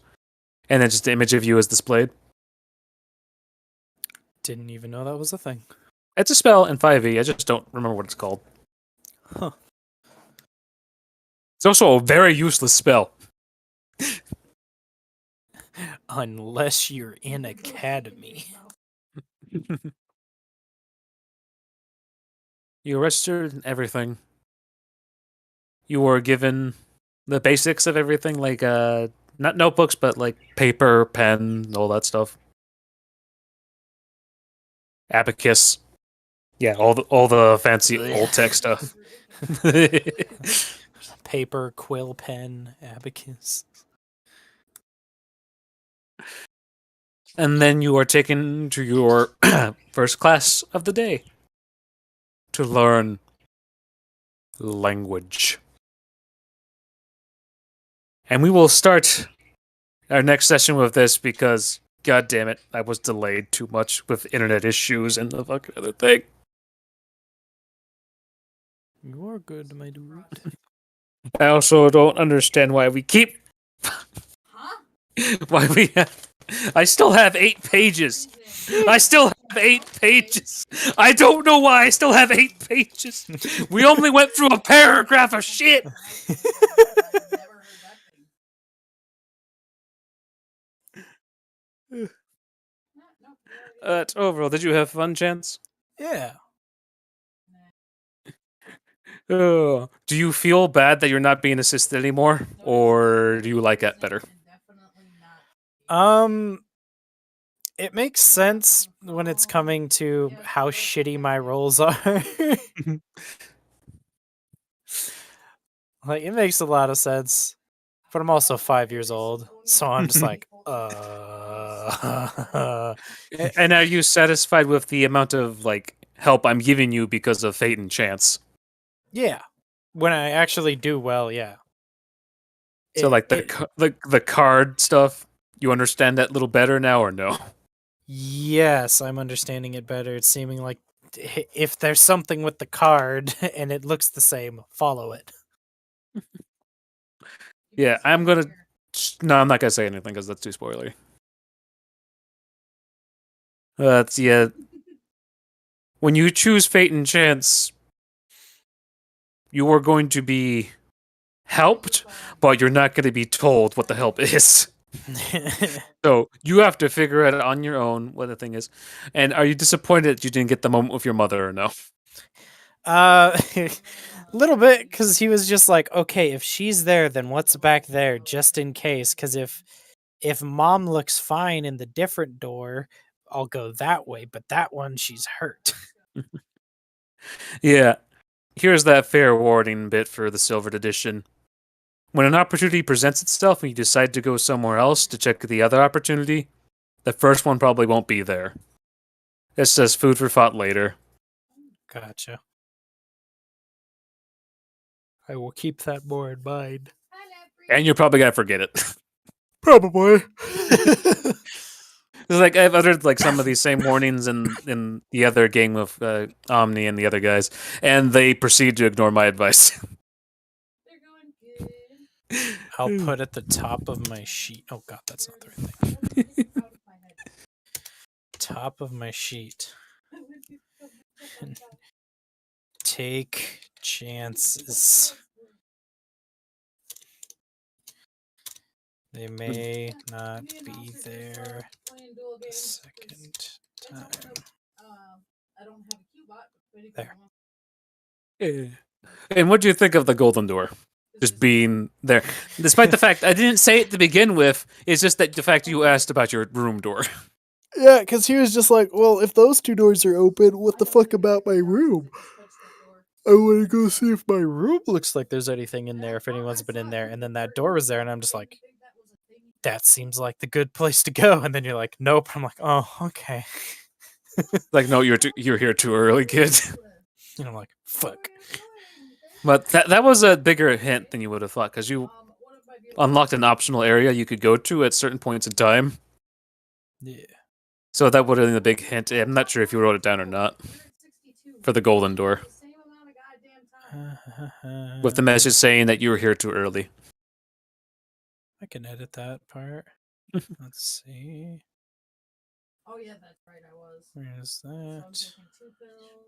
and then just the image of you is displayed. Didn't even know that was a thing. It's a spell in 5e. I just don't remember what it's called. Huh. It's also a very useless spell. Unless you're in academy. You registered and everything. You were given the basics of everything, like not notebooks, but like paper, pen, all that stuff. Abacus. Yeah, all the fancy old tech stuff. Paper, quill, pen, abacus. And then you are taken to your first class of the day to learn language. And we will start our next session with this because, god damn it, I was delayed too much with internet issues and the fucking other thing. You're good, my dude. I also don't understand why we keep... why we have... I still have 8 pages. I still have 8 pages. I don't know why I still have 8 pages. We only went through a paragraph of shit. Overall, did you have fun, Chance? Yeah. Do you feel bad that you're not being assisted anymore, or do you like it better? It makes sense when it's coming to how shitty my rolls are. Like, it makes a lot of sense. But I'm also 5 years old, so I'm just like, And are you satisfied with the amount of like help I'm giving you because of fate and chance? Yeah. When I actually do well, yeah. So like the card stuff, you understand that a little better now or no? Yes, I'm understanding it better. It's seeming like if there's something with the card and it looks the same, follow it. Yeah, I'm gonna... No, I'm not gonna say anything because that's too spoilery. That's, yeah. When you choose fate and chance, you are going to be helped, but you're not going to be told what the help is. So you have to figure it out on your own what the thing is. And are you disappointed that you didn't get the moment with your mother or no? A little bit, because he was just like, okay, if she's there, then what's back there, just in case? Because if mom looks fine in the different door, I'll go that way, but that one, she's hurt. Yeah. Here's that fair warning bit for the Silvered Edition. When an opportunity presents itself and you decide to go somewhere else to check the other opportunity, the first one probably won't be there. It says food for thought later. Gotcha. I will keep that more in mind. And you're probably gonna forget it. Probably. It's like I've uttered like some of these same warnings in the other game with Omni and the other guys, and they proceed to ignore my advice. I'll put at the top of my sheet. Oh god, that's not the right thing. Top of my sheet. Take chances. They may not be there the second time. There. And what do you think of the Golden Door? Just being there. Despite the fact I didn't say it to begin with, it's just that the fact you asked about your room door. Yeah, because he was just like, well, if those two doors are open, what the fuck about my room? I want to go see if my room looks like there's anything in there, if anyone's been in there. And then that door was there, and I'm just like, that seems like the good place to go. And then you're like, nope. I'm like, oh, okay. Like, no, you're here too early, kid. And I'm like, fuck. But that was a bigger hint than you would have thought, because you unlocked an optional area you could go to at certain points in time. Yeah. So that would have been a big hint. I'm not sure if you wrote it down or not. For the golden door. With the message saying that you were here too early. I can edit that part. Let's see. Oh yeah, that's right. I was. Where's So I that? was taking 2 pills.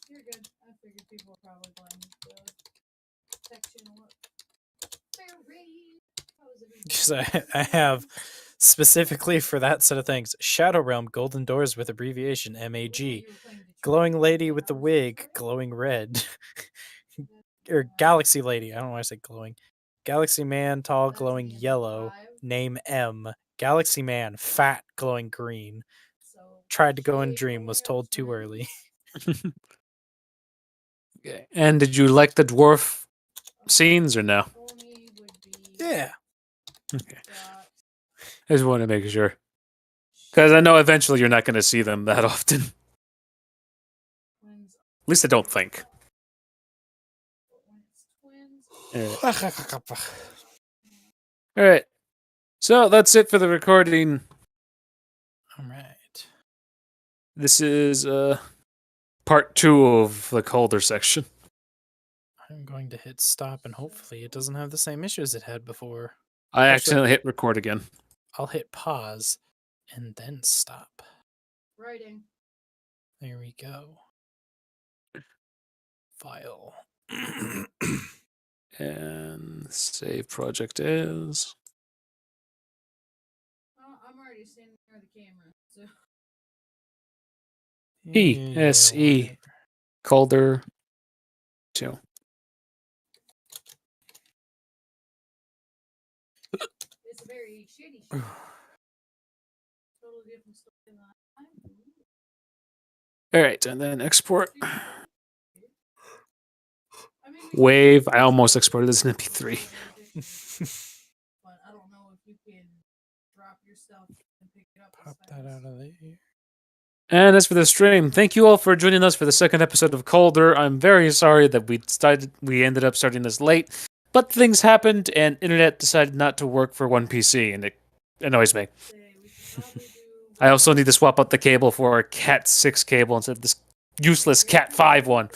You're good. I figured people were probably playing the section or what. Because I have specifically for that set of things Shadow Realm Golden Doors with abbreviation MAG, Glowing Lady with the wig glowing red, or Galaxy Lady. I don't know why I say glowing. Galaxy Man tall glowing yellow, name M. Galaxy Man fat glowing green. Tried to go in dream, was told too early. Okay. And did you like the dwarf scenes or no? Yeah. Okay. I just want to make sure. Because I know eventually you're not going to see them that often. At least I don't think. Alright. So that's it for the recording. Alright. This is part 2 of the Calder section. I'm going to hit stop and hopefully it doesn't have the same issues it had before. I accidentally hit record again. I'll hit pause and then stop. Writing. There we go. File. And save project is... Well, I'm already standing near the camera, so... PSE Calder 2. It's a very shitty shit. Totally different storyline. Alright, and then export. Wave. I almost exported as an MP3. But I don't know if you can drop your stuff and pick it up. Pop that out of there. And as for the stream, thank you all for joining us for the second episode of Calder. I'm very sorry that we ended up starting this late, but things happened and internet decided not to work for one PC, and it annoys me. I also need to swap out the cable for a Cat 6 cable instead of this useless Cat 5 one.